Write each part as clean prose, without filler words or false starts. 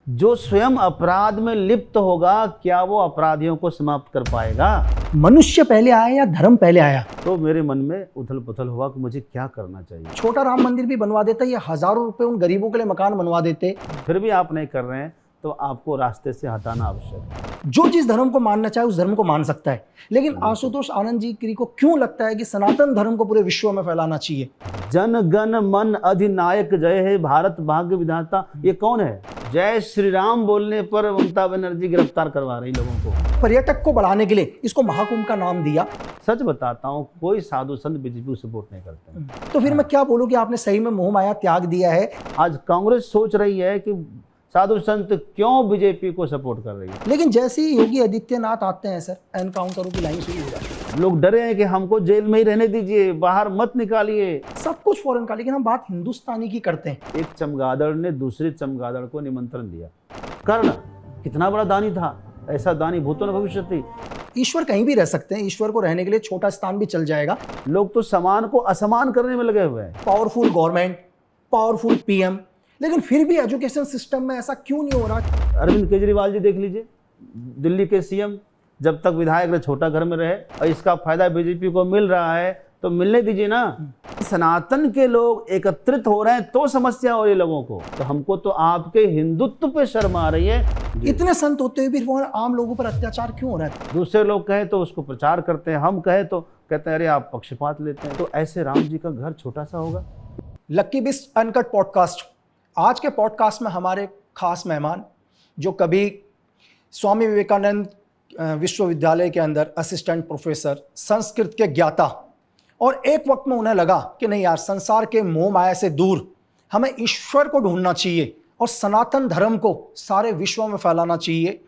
जो स्वयं अपराध में लिप्त होगा, क्या वो अपराधियों को समाप्त कर पाएगा? मनुष्य पहले आया या धर्म पहले आया? तो मेरे मन में उथल पुथल हुआ कि मुझे क्या करना चाहिए। छोटा राम मंदिर भी बनवा देता, ये हजारों रुपए उन गरीबों के लिए मकान बनवा देते। फिर भी आप नहीं कर रहे हैं तो आपको रास्ते से हटाना आवश्यक है। जो जिस धर्म को मानना चाहे उस धर्म को मान सकता है, लेकिन आशुतोष आनंद जी गिरी को क्यों लगता है कि सनातन धर्म को पूरे विश्व में फैलाना चाहिए? जन गण मन अधिनायक जय हे भारत भाग्य विधाता, ये कौन है? जय श्री राम बोलने पर ममता बनर्जी गिरफ्तार करवा रही लोगों को। पर्यटक को बढ़ाने के लिए इसको महाकुंभ का नाम दिया। सच बताता हूँ, कोई साधु संत बीजेपी को सपोर्ट नहीं करते। तो फिर मैं क्या बोलूं कि आपने सही में मोह माया त्याग दिया है। आज कांग्रेस सोच रही है कि साधु संत क्यों बीजेपी को सपोर्ट कर रही है, लेकिन जैसे ही योगी आदित्यनाथ आते हैं सर, एनकाउंटरों की लाइन शुरू हो जाती है। लोग डरे हैं कि हमको जेल में ही रहने दीजिए, बाहर मत निकालिए। सब कुछ फॉरेन का, लेकिन हम बात हिंदुस्तानी की करते हैं। एक चमगादड़ ने दूसरे चमगादड़ को निमंत्रण दिया। कर्ण कितना बड़ा दानी था, ऐसा दानी भूतो न भविष्यति। ईश्वर कहीं भी रह सकते हैं, ईश्वर को रहने के लिए छोटा स्थान भी चल जाएगा। लोग तो समान को असमान करने में लगे हुए हैं। पावरफुल गवर्नमेंट, पावरफुल पीएम, लेकिन फिर भी एजुकेशन सिस्टम में ऐसा क्यों नहीं हो रहा? अरविंद केजरीवाल जी देख लीजिए, दिल्ली के सीएम, जब तक विधायक रहे छोटा घर में रहे, और इसका फायदा बीजेपी को मिल रहा है तो मिलने दीजिए ना। सनातन के लोग एकत्रित हो रहे हैं तो समस्या हो रही है लोगों को। तो हमको तो आपके हिंदुत्व पे शर्म आ रही है। इतने संत होते हुए भी वहाँ आम लोगों पर अत्याचार क्यों हो रहा है? दूसरे लोग कहे तो उसको प्रचार करते हैं, हम कहे तो कहते हैं अरे आप पक्षपात लेते हैं। तो ऐसे राम जी का घर छोटा सा होगा। लक्की बिस्ट अनकट पॉडकास्ट। आज के पॉडकास्ट में हमारे खास मेहमान, जो कभी स्वामी विवेकानंद विश्वविद्यालय के अंदर असिस्टेंट प्रोफेसर, संस्कृत के ज्ञाता, और एक वक्त में उन्हें लगा कि नहीं यार, संसार के मोह माया से दूर हमें ईश्वर को ढूंढना चाहिए और सनातन धर्म को सारे विश्व में फैलाना चाहिए।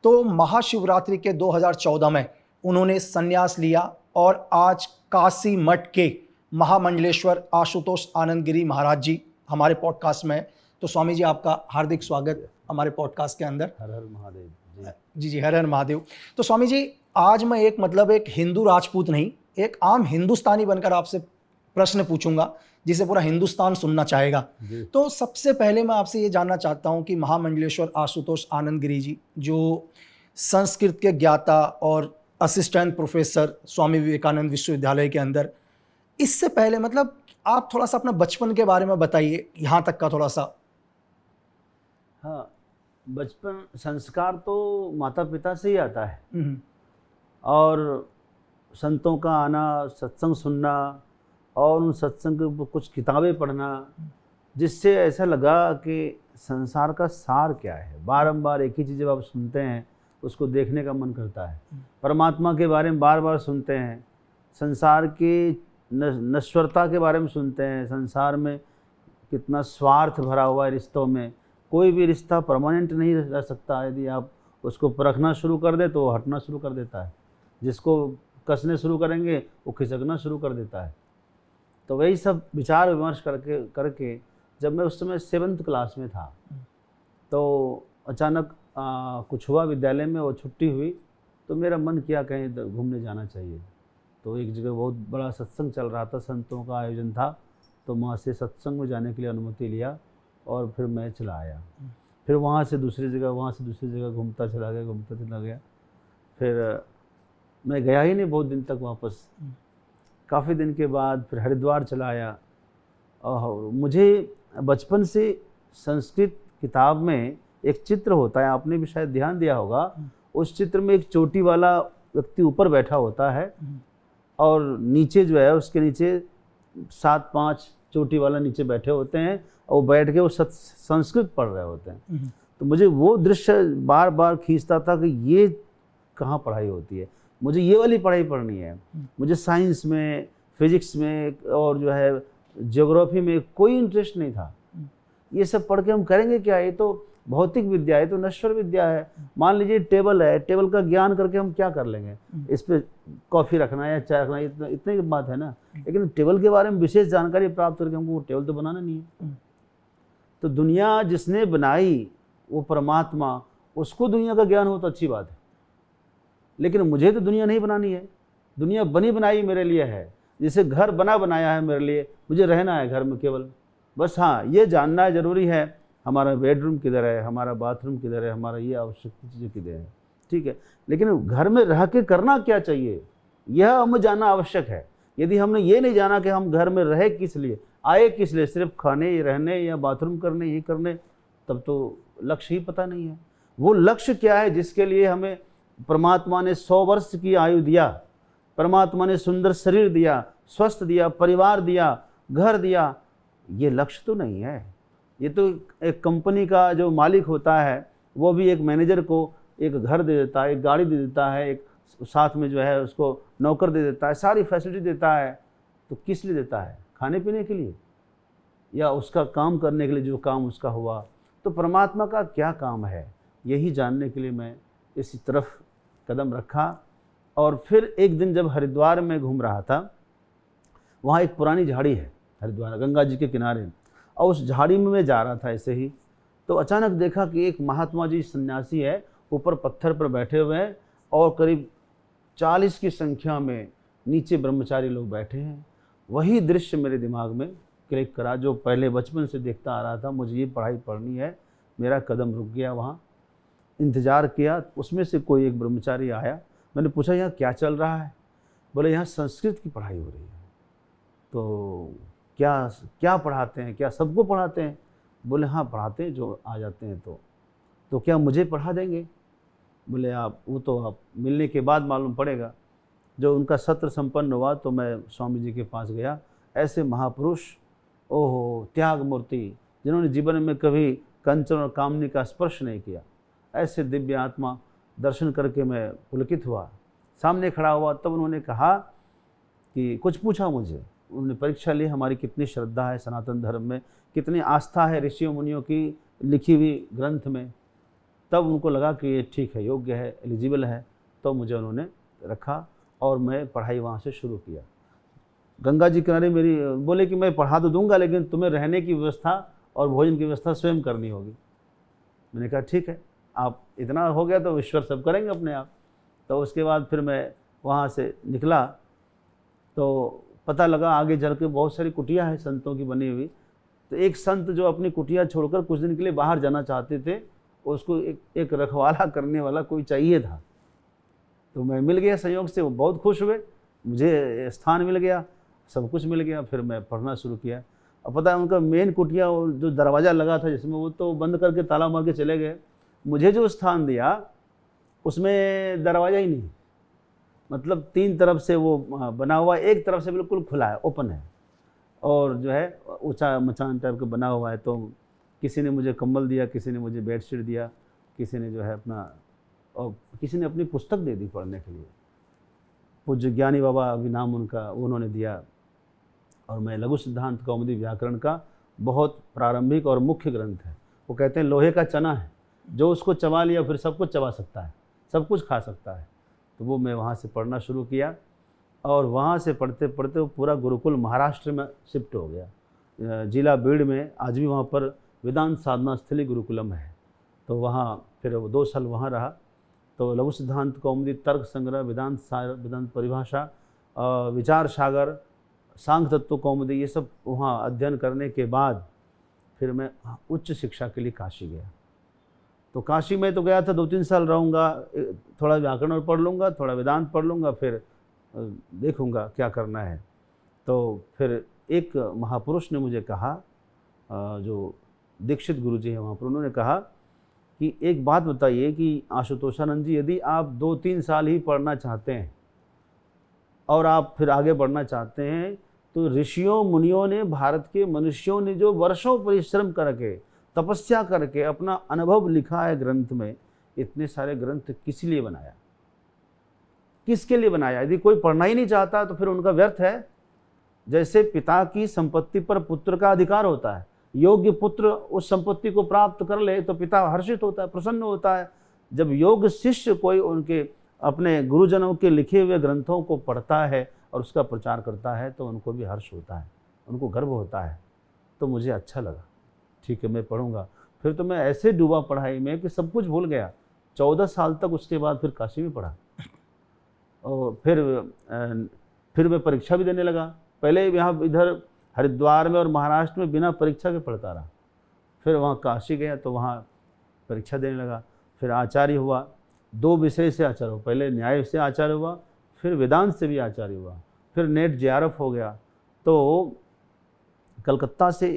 तो महाशिवरात्रि के 2014 में उन्होंने संन्यास लिया और आज काशी मठ के महामंडलेश्वर आशुतोष आनंद गिरी महाराज जी हमारे पॉडकास्ट में। तो स्वामी जी, आपका हार्दिक स्वागत हमारे पॉडकास्ट के अंदर। हर हर महादेव जी। जी हर हर महादेव। तो स्वामी जी, आज मैं एक हिंदू राजपूत नहीं, एक आम हिंदुस्तानी बनकर आपसे प्रश्न पूछूंगा जिसे पूरा हिंदुस्तान सुनना चाहेगा। तो सबसे पहले मैं आपसे ये जानना चाहता हूँ कि महामंडलेश्वर आशुतोष आनंद गिरी जी, जो संस्कृत के ज्ञाता और असिस्टेंट प्रोफेसर स्वामी विवेकानंद विश्वविद्यालय के अंदर, इससे पहले आप थोड़ा सा अपना बचपन के बारे में बताइए, यहाँ तक का थोड़ा सा। हाँ, बचपन संस्कार तो माता पिता से ही आता है, और संतों का आना, सत्संग सुनना और उन सत्संग के कुछ किताबें पढ़ना, जिससे ऐसा लगा कि संसार का सार क्या है। बारंबार एक ही चीज़ जब आप सुनते हैं उसको देखने का मन करता है। परमात्मा के बारे में बार बार सुनते हैं, संसार की नश्वरता के बारे में सुनते हैं, संसार में कितना स्वार्थ भरा हुआ है रिश्तों में। कोई भी रिश्ता परमानेंट नहीं रह सकता। यदि आप उसको परखना शुरू कर दें तो वो हटना शुरू कर देता है, जिसको कसने शुरू करेंगे वो खिसकना शुरू कर देता है। तो वही सब विचार विमर्श करके जब मैं उस समय 7th क्लास में था, तो अचानक कुछ हुआ विद्यालय में, वो छुट्टी हुई, तो मेरा मन किया कहीं घूमने जाना चाहिए। तो एक जगह बहुत बड़ा सत्संग चल रहा था, संतों का आयोजन था, तो वहाँ से सत्संग में जाने के लिए अनुमति लिया और फिर मैं चला आया। फिर वहाँ से दूसरी जगह घूमता चला गया। फिर मैं गया ही नहीं बहुत दिन तक वापस। काफ़ी दिन के बाद फिर हरिद्वार चला आया। और मुझे बचपन से संस्कृत किताब में एक चित्र होता है, आपने भी शायद ध्यान दिया होगा, उस चित्र में एक चोटी वाला व्यक्ति ऊपर बैठा होता है और नीचे जो है उसके नीचे 7-5 चोटी वाला नीचे बैठे होते हैं, और वो बैठ के वो संस्कृत पढ़ रहे होते हैं। तो मुझे वो दृश्य बार बार खींचता था कि ये कहाँ पढ़ाई होती है, मुझे ये वाली पढ़ाई पढ़नी है। मुझे साइंस में, फिजिक्स में और जो है ज्योग्राफी में कोई इंटरेस्ट नहीं था। ये सब पढ़ के हम करेंगे क्या? ये तो भौतिक विद्या है, तो नश्वर विद्या है। मान लीजिए टेबल है, टेबल का ज्ञान करके हम क्या कर लेंगे? इस पर कॉफ़ी रखना या चाय रखना, इतने की बात है ना। लेकिन टेबल के बारे में विशेष जानकारी प्राप्त करके हमको वो टेबल तो बनाना नहीं है। तो दुनिया जिसने बनाई वो परमात्मा, उसको दुनिया का ज्ञान हो तो अच्छी बात है, लेकिन मुझे तो दुनिया नहीं बनानी है। दुनिया बनी बनाई मेरे लिए है, जैसे घर बना बनाया है मेरे लिए, मुझे रहना है घर में केवल। बस हाँ, ये जानना ज़रूरी है हमारा बेडरूम किधर है, हमारा बाथरूम किधर है, हमारा ये आवश्यक चीज़ें किधर है, ठीक है। लेकिन घर में रह के करना क्या चाहिए, यह हमें जानना आवश्यक है। यदि हमने ये नहीं जाना कि हम घर में रहे किस लिए, आए किस लिए, सिर्फ खाने, रहने या बाथरूम करने, ये करने, तब तो लक्ष्य ही पता नहीं है। वो लक्ष्य क्या है जिसके लिए हमें परमात्मा ने 100 वर्ष की आयु दिया, परमात्मा ने सुंदर शरीर दिया, स्वस्थ दिया, परिवार दिया, घर दिया, ये लक्ष्य तो नहीं है। ये तो एक कंपनी का जो मालिक होता है वो भी एक मैनेजर को एक घर दे देता है, एक गाड़ी दे देता है, एक साथ में जो है उसको नौकर दे देता है, सारी फैसिलिटी देता है। तो किस लिए देता है? खाने पीने के लिए या उसका काम करने के लिए, जो काम उसका हुआ। तो परमात्मा का क्या काम है, यही जानने के लिए मैं इसी तरफ कदम रखा। और फिर एक दिन जब हरिद्वार में घूम रहा था, वहाँ एक पुरानी झाड़ी है हरिद्वार, गंगा जी के किनारे, और उस झाड़ी में मैं जा रहा था ऐसे ही, तो अचानक देखा कि एक महात्मा जी सन्यासी है, ऊपर पत्थर पर बैठे हुए हैं और करीब 40 की संख्या में नीचे ब्रह्मचारी लोग बैठे हैं। वही दृश्य मेरे दिमाग में क्लिक करा, जो पहले बचपन से देखता आ रहा था। मुझे ये पढ़ाई पढ़नी है, मेरा कदम रुक गया। वहाँ इंतज़ार किया, उसमें से कोई एक ब्रह्मचारी आया। मैंने पूछा यहाँ क्या चल रहा है? बोले यहाँ संस्कृत की पढ़ाई हो रही है। तो क्या क्या पढ़ाते हैं, क्या सबको पढ़ाते हैं? बोले हाँ पढ़ाते हैं, जो आ जाते हैं। तो क्या मुझे पढ़ा देंगे? बोले आप वो तो आप मिलने के बाद मालूम पड़ेगा। जो उनका सत्र संपन्न हुआ तो मैं स्वामी जी के पास गया। ऐसे महापुरुष, ओहो, त्याग मूर्ति, जिन्होंने जीवन में कभी कंचन और कामनी का स्पर्श नहीं किया, ऐसे दिव्य आत्मा दर्शन करके मैं पुलकित हुआ। सामने खड़ा हुआ, तब उन्होंने कहा कि कुछ पूछा मुझे। उन्होंने परीक्षा ली हमारी कितनी श्रद्धा है सनातन धर्म में, कितनी आस्था है ऋषियों मुनियों की लिखी हुई ग्रंथ में। तब उनको लगा कि ये ठीक है, योग्य है, एलिजिबल है, तो मुझे उन्होंने रखा और मैं पढ़ाई वहाँ से शुरू किया। गंगा जी किनारे मेरी बोले कि मैं पढ़ा तो दूंगा, लेकिन तुम्हें रहने की व्यवस्था और भोजन की व्यवस्था स्वयं करनी होगी। मैंने कहा ठीक है, आप इतना हो गया तो ईश्वर सब करेंगे अपने आप। तो उसके बाद फिर मैं वहाँ से निकला तो पता लगा आगे चल के बहुत सारी कुटिया है संतों की बनी हुई। तो एक संत जो अपनी कुटिया छोड़कर कुछ दिन के लिए बाहर जाना चाहते थे, उसको एक रखवाला करने वाला कोई चाहिए था। तो मैं मिल गया संयोग से, वो बहुत खुश हुए, मुझे स्थान मिल गया, सब कुछ मिल गया। फिर मैं पढ़ना शुरू किया। अब पता है उनका मेन कुटिया जो दरवाज़ा लगा था जिसमें, वो तो बंद करके ताला मार के चले गए। मुझे जो स्थान दिया उसमें दरवाज़ा ही नहीं, मतलब 3 तरफ से वो बना हुआ, एक तरफ से बिल्कुल खुला है, ओपन है, और जो है ऊंचा मचान टाइप का बना हुआ है। तो किसी ने मुझे कंबल दिया, किसी ने मुझे बेडशीट दिया, किसी ने जो है अपना, और किसी ने अपनी पुस्तक दे दी पढ़ने के लिए। पूज्य ज्ञानी बाबा अभी नाम उनका, उन्होंने दिया। और मैं लघु सिद्धांत कौमुदी व्याकरण का बहुत प्रारंभिक और मुख्य ग्रंथ है। वो कहते हैं लोहे का चना है, जो उसको चबा लिया फिर सब कुछ चबा सकता है, सब कुछ खा सकता है। तो वो मैं वहाँ से पढ़ना शुरू किया और वहाँ से पढ़ते पढ़ते वो पूरा गुरुकुल महाराष्ट्र में शिफ्ट हो गया। जिला बीड़ में आज भी वहाँ पर वेदांत साधना स्थली गुरुकुलम है। तो वहाँ फिर वो 2 साल वहाँ रहा। तो लघु सिद्धांत कौमुदी, तर्क संग्रह, वेदांत सार, वेदांत परिभाषा, विचार सागर, सांख्य तत्व कौमुदी, ये सब वहाँ अध्ययन करने के बाद फिर मैं उच्च शिक्षा के लिए काशी गया। तो काशी में तो गया था, 2-3 साल रहूँगा, थोड़ा व्याकरण और पढ़ लूँगा, थोड़ा वेदांत पढ़ लूँगा, फिर देखूँगा क्या करना है। तो फिर एक महापुरुष ने मुझे कहा, जो दीक्षित गुरुजी हैं वहाँ पर, उन्होंने कहा कि एक बात बताइए कि आशुतोषानंद जी, यदि आप 2-3 साल ही पढ़ना चाहते हैं और आप फिर आगे बढ़ना चाहते हैं, तो ऋषियों मुनियों ने, भारत के मनुष्यों ने जो वर्षों परिश्रम करके, तपस्या करके अपना अनुभव लिखा है ग्रंथ में, इतने सारे ग्रंथ किस लिए बनाया, किसके लिए बनाया? यदि कोई पढ़ना ही नहीं चाहता तो फिर उनका व्यर्थ है। जैसे पिता की संपत्ति पर पुत्र का अधिकार होता है, योग्य पुत्र उस संपत्ति को प्राप्त कर ले तो पिता हर्षित होता है, प्रसन्न होता है। जब योग्य शिष्य कोई उनके अपने गुरुजनों के लिखे हुए ग्रंथों को पढ़ता है और उसका प्रचार करता है तो उनको भी हर्ष होता है, उनको गर्व होता है। तो मुझे अच्छा लगा, ठीक है मैं पढ़ूंगा। फिर तो मैं ऐसे डूबा पढ़ाई में कि सब कुछ भूल गया। 14 साल तक उसके बाद फिर काशी में पढ़ा और फिर मैं परीक्षा भी देने लगा। पहले यहाँ इधर हरिद्वार में और महाराष्ट्र में बिना परीक्षा के पढ़ता रहा, फिर वहाँ काशी गया तो वहाँ परीक्षा देने लगा, फिर आचार्य हुआ, 2 विषय से आचार्य हुआ, पहले न्याय से आचार्य हुआ, फिर वेदांत से भी आचार्य हुआ, फिर नेट जेआरएफ हो गया। तो कलकत्ता से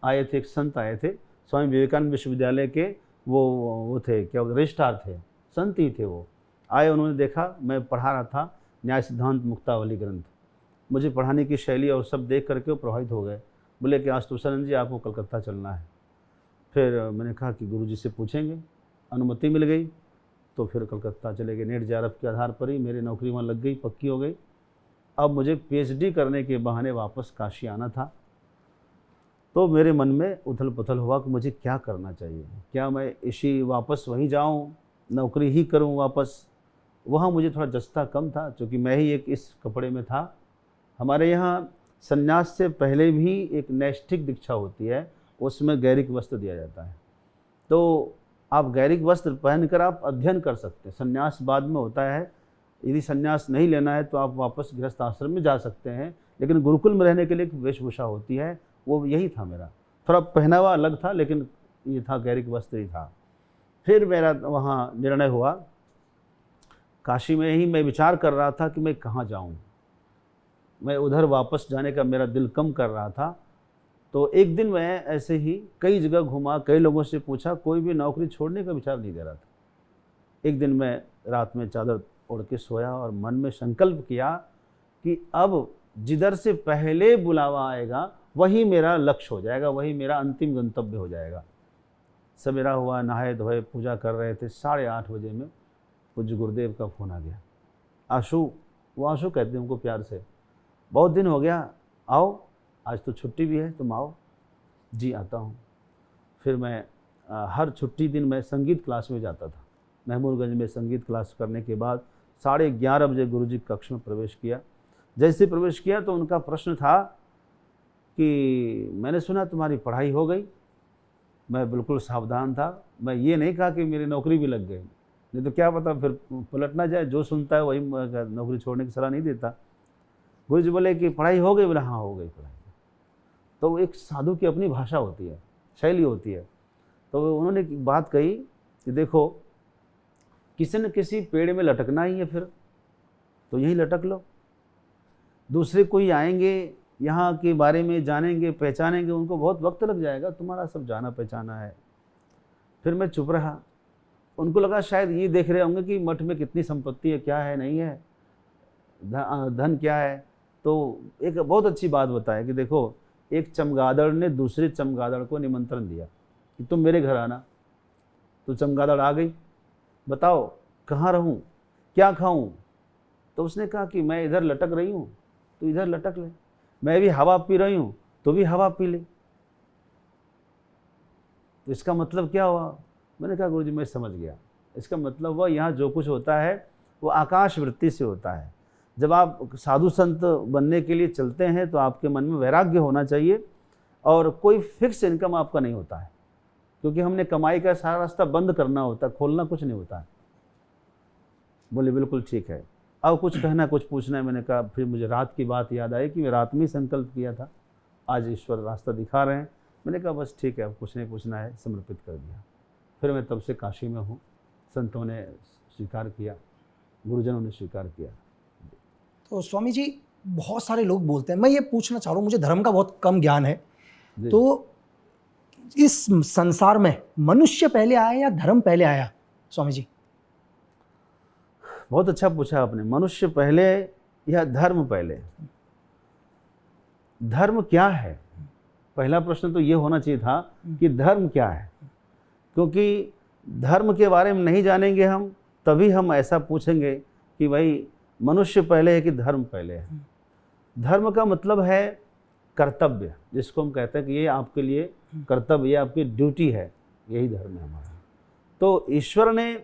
आए थे, एक संत आए थे, स्वामी विवेकानंद विश्वविद्यालय के वो थे, क्या रजिस्ट्रार थे, संत ही थे वो। आए, उन्होंने देखा मैं पढ़ा रहा था न्याय सिद्धांत मुक्तावली ग्रंथ, मुझे पढ़ाने की शैली और सब देख करके वो प्रभावित हो गए। बोले कि आशुतोषानंद जी आपको कलकत्ता चलना है। फिर मैंने कहा कि गुरुजी से पूछेंगे, अनुमति मिल गई तो फिर कलकत्ता चले गए। नेट जेआरएफ के आधार पर ही मेरी नौकरी वहाँ लग गई, पक्की हो गई। अब मुझे पीएचडी करने के बहाने वापस काशी आना था। तो मेरे मन में उथल पुथल हुआ कि मुझे क्या करना चाहिए, क्या मैं इसी वापस वहीं जाऊं, नौकरी ही करूं वापस। वहाँ मुझे थोड़ा जस्ता कम था, क्योंकि मैं ही एक इस कपड़े में था। हमारे यहाँ संन्यास से पहले भी एक नैष्ठिक दीक्षा होती है, उसमें गैरिक वस्त्र दिया जाता है। तो आप गैरिक वस्त्र पहनकर आप अध्ययन कर सकते हैं, संन्यास बाद में होता है। यदि संन्यास नहीं लेना है तो आप वापस गृहस्थ आश्रम में जा सकते हैं, लेकिन गुरुकुल में रहने के लिए एक वेशभूषा होती है, वो यही था मेरा। थोड़ा पहनावा अलग था, लेकिन ये था गैरिक वस्त्र ही था। फिर मेरा वहाँ निर्णय हुआ, काशी में ही मैं विचार कर रहा था कि मैं कहाँ जाऊँ। मैं उधर वापस जाने का मेरा दिल कम कर रहा था। तो एक दिन मैं ऐसे ही कई जगह घूमा, कई लोगों से पूछा, कोई भी नौकरी छोड़ने का विचार नहीं दे रहा था। एक दिन मैं रात में चादर ओढ़ के सोया और मन में संकल्प किया कि अब जिधर से पहले बुलावा आएगा वही मेरा लक्ष्य हो जाएगा, वही मेरा अंतिम गंतव्य हो जाएगा। सवेरा हुआ, नहाए धोए, पूजा कर रहे थे। 8:30 बजे में पूज्य गुरुदेव का फ़ोन आ गया। आशु, वो आशु कहते हैं उनको प्यार से, बहुत दिन हो गया, आओ, आज तो छुट्टी भी है, तुम आओ। जी आता हूँ। फिर मैं हर छुट्टी दिन मैं संगीत क्लास में जाता था। महमूदगंज में संगीत क्लास करने के बाद 11:30 बजे गुरुजी कक्ष में प्रवेश किया। जैसे प्रवेश किया तो उनका प्रश्न था कि मैंने सुना तुम्हारी पढ़ाई हो गई। मैं बिल्कुल सावधान था, मैं ये नहीं कहा कि मेरी नौकरी भी लग गई, नहीं तो क्या पता फिर पलट ना जाए। जो सुनता है वही नौकरी छोड़ने की सलाह नहीं देता। गुरुजी बोले कि पढ़ाई हो गई? बोला हाँ हो गई पढ़ाई। तो एक साधु की अपनी भाषा होती है, शैली होती है। तो उन्होंने एक बात कही कि देखो, किसी न किसी पेड़ में लटकना ही है, फिर तो यहीं लटक लो। दूसरे कोई आएंगे, यहाँ के बारे में जानेंगे, पहचानेंगे, उनको बहुत वक्त लग जाएगा, तुम्हारा सब जाना पहचाना है। फिर मैं चुप रहा। उनको लगा शायद ये देख रहे होंगे कि मठ में कितनी संपत्ति है, क्या है, नहीं है, धन क्या है। तो एक बहुत अच्छी बात बताया कि देखो, एक चमगादड़ ने दूसरे चमगादड़ को निमंत्रण दिया कि तुम मेरे घर आना। तो चमगादड़ आ गई, बताओ कहाँ रहूँ, क्या खाऊँ। तो उसने कहा कि मैं इधर लटक रही हूँ तो इधर लटक ले, मैं भी हवा पी रही हूँ तो भी हवा पी ले। तो इसका मतलब क्या हुआ? मैंने कहा गुरुजी मैं समझ गया। इसका मतलब हुआ यहाँ जो कुछ होता है वो आकाश वृत्ति से होता है। जब आप साधु संत बनने के लिए चलते हैं तो आपके मन में वैराग्य होना चाहिए, और कोई फिक्स इनकम आपका नहीं होता है, क्योंकि हमने कमाई का सारा रास्ता बंद करना होता है, खोलना कुछ नहीं होता है। बोले बिल्कुल ठीक है, अब कुछ कहना कुछ पूछना है। मैंने कहा, फिर मुझे रात की बात याद आई कि मैं रात में ही संकल्प किया था, आज ईश्वर रास्ता दिखा रहे हैं। मैंने कहा बस ठीक है, अब कुछ नहीं पूछना है, समर्पित कर दिया। फिर मैं तब से काशी में हूँ। संतों ने स्वीकार किया, गुरुजनों ने स्वीकार किया। तो स्वामी जी, बहुत सारे लोग बोलते हैं, मैं ये पूछना चाह रहा हूँ, मुझे धर्म का बहुत कम ज्ञान है, तो इस संसार में मनुष्य पहले आया या धर्म पहले आया स्वामी जी? बहुत अच्छा पूछा आपने, मनुष्य पहले या धर्म पहले? धर्म क्या है, पहला प्रश्न तो ये होना चाहिए था कि धर्म क्या है, क्योंकि धर्म के बारे में नहीं जानेंगे हम, तभी हम ऐसा पूछेंगे कि भाई मनुष्य पहले है कि धर्म पहले है। धर्म का मतलब है कर्तव्य, जिसको हम कहते हैं कि ये आपके लिए कर्तव्य, ये आपकी ड्यूटी है, यही धर्म है हमारा। तो ईश्वर ने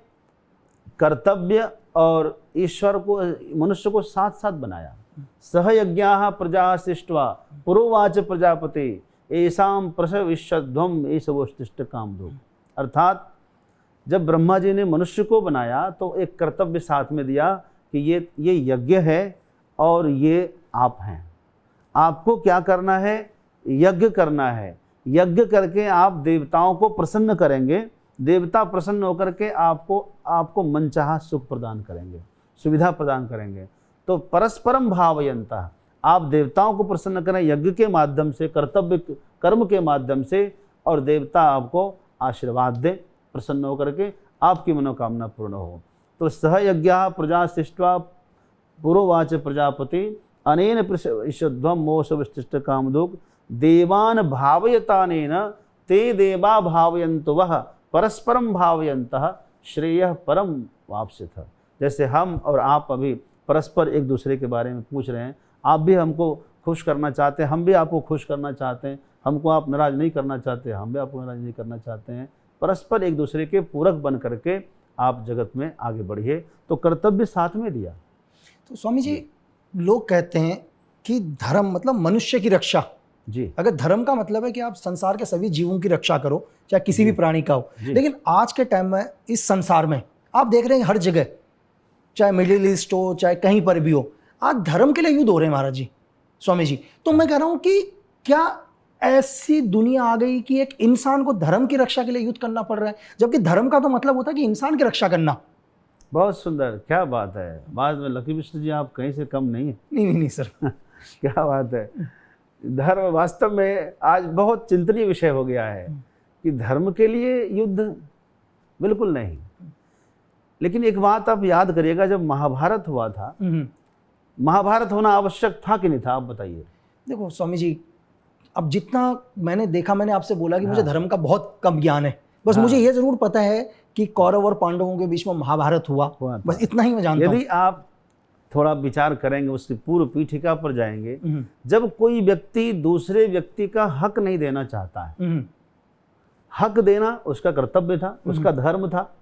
कर्तव्य और ईश्वर को, मनुष्य को साथ साथ बनाया। सहयज्ञाः प्रजा सृष्ट्वा पुरोवाच प्रजापते ऐसाम प्रसविष्यध्वम एषवोत्तिष्ठ कामधुक्। अर्थात जब ब्रह्मा जी ने मनुष्य को बनाया तो एक कर्तव्य साथ में दिया कि ये यज्ञ है और ये आप हैं। आपको क्या करना है? यज्ञ करना है। यज्ञ करके आप देवताओं को प्रसन्न करेंगे, देवता प्रसन्न होकर के आपको मनचाहा सुख प्रदान करेंगे, सुविधा प्रदान करेंगे। तो परस्परम भावयन्तः, आप देवताओं को प्रसन्न करें यज्ञ के माध्यम से, कर्तव्य कर्म के माध्यम से, और देवता आपको आशीर्वाद दें प्रसन्न होकर के, आपकी मनोकामना पूर्ण हो। तो सह यज्ञः प्रजा सृष्ट्वा पुरोवाच प्रजापति अनेन पृषध्वं मोक्षविशिष्ट कामधुक् देवान् भावयतानेन ते देवा भावयन्तु वः परस्परम भावयन्तः श्रेयः परम वाप्स्यथ। जैसे हम और आप अभी परस्पर एक दूसरे के बारे में पूछ रहे हैं, आप भी हमको खुश करना चाहते हैं, हम भी आपको खुश करना चाहते हैं, हमको आप नाराज़ नहीं करना चाहते, हम भी आपको नाराज़ नहीं करना चाहते हैं। परस्पर एक दूसरे के पूरक बन करके आप जगत में आगे बढ़िए। तो कर्तव्य साथ में दिया। तो स्वामी जी, लोग कहते हैं कि धर्म मतलब मनुष्य की रक्षा। जी, अगर धर्म का मतलब है कि आप संसार के सभी जीवों की रक्षा करो, चाहे किसी भी प्राणी का हो, लेकिन आज के टाइम में इस संसार में आप देख रहे हैं हर जगह, चाहे मिडिल ईस्ट हो चाहे कहीं पर भी हो, आज धर्म के लिए युद्ध हो रहे हैं महाराज जी, स्वामी जी। तो मैं कह रहा हूं कि क्या ऐसी दुनिया आ गई कि एक इंसान को धर्म की रक्षा के लिए युद्ध करना पड़ रहा है, जबकि धर्म का तो मतलब होता है कि इंसान की रक्षा करना। बहुत सुंदर, क्या बात है। बाद में लकी मिश्र जी आप कहीं से कम नहीं है। नहीं सर। क्या बात है। धर्म वास्तव में आज बहुत चिंतनीय विषय हो गया है कि धर्म के लिए युद्ध बिल्कुल नहीं। लेकिन एक बात आप याद करिएगा, जब महाभारत हुआ था, महाभारत होना आवश्यक था कि नहीं था, आप बताइए। देखो स्वामी जी, अब जितना मैंने देखा, मैंने आपसे बोला कि मुझे धर्म का बहुत कम ज्ञान है, बस मुझे ये जरूर पता है कि कौरव और पांडवों के बीच में महाभारत हुआ, बस इतना ही मैं जानता हूं। यदि आप थोड़ा विचार करेंगे, उसकी पूर्व पीठिका पर जाएंगे, जब कोई व्यक्ति दूसरे व्यक्ति का हक नहीं देना चाहता है, हक देना उसका कर्तव्य था, उसका धर्म था।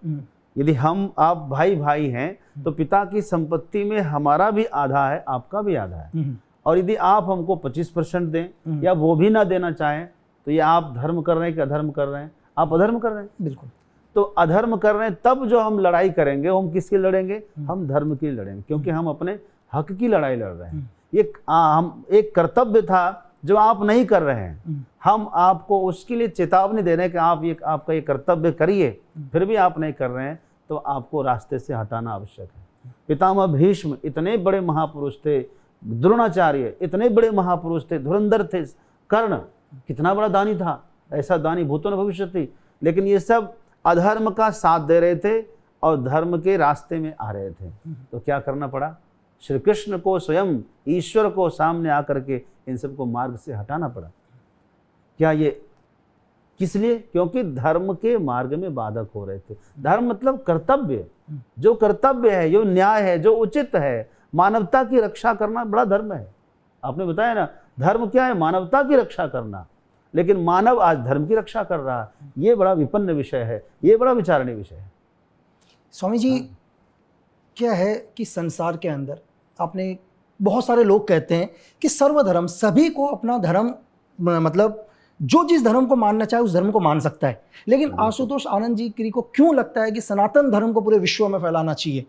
यदि हम आप भाई भाई हैं तो पिता की संपत्ति में हमारा भी आधा है, आपका भी आधा है, और यदि आप हमको 25% दें या वो भी ना देना चाहें तो ये आप धर्म कर रहे हैं कि अधर्म कर रहे हैं? आप अधर्म कर रहे हैं। बिल्कुल। तो अधर्म कर रहे हैं, तब जो हम लड़ाई करेंगे हम किसकी लड़ेंगे? हम धर्म की लड़ेंगे, क्योंकि हम अपने हक की लड़ाई लड़ रहे हैं। ये हम एक कर्तव्य था जो आप नहीं कर रहे हैं, हम आपको उसके लिए चेतावनी दे रहे हैं कि आप ये आपका ये कर्तव्य करिए, फिर भी आप नहीं कर रहे हैं तो आपको रास्ते से हटाना आवश्यक है। पितामह भीष्म इतने बड़े महापुरुष थे, द्रोणाचार्य इतने बड़े महापुरुष थे, धुरंधर थे, कर्ण कितना बड़ा दानी था, ऐसा दानी भूतो न भविष्यति, लेकिन ये सब अधर्म का साथ दे रहे थे और धर्म के रास्ते में आ रहे थे। तो क्या करना पड़ा? श्री कृष्ण को, स्वयं ईश्वर को सामने आकर के इन सबको मार्ग से हटाना पड़ा। क्या ये किस लिए? क्योंकि धर्म के मार्ग में बाधक हो रहे थे। धर्म मतलब कर्तव्य, जो कर्तव्य है, जो न्याय है, जो उचित है, मानवता की रक्षा करना बड़ा धर्म है। आपने बताया ना, धर्म क्या है? मानवता की रक्षा करना। लेकिन मानव आज धर्म की रक्षा कर रहा है, ये बड़ा विपन्न विषय है, ये बड़ा विचारणीय विषय है। स्वामी जी, क्या है कि संसार के अंदर आपने बहुत सारे लोग कहते हैं कि सर्वधर्म, सभी को अपना धर्म, मतलब जो जिस धर्म को मानना चाहे उस धर्म को मान सकता है, लेकिन आशुतोष आनंद जी गिरी को क्यों लगता है कि सनातन धर्म को पूरे विश्व में फैलाना चाहिए?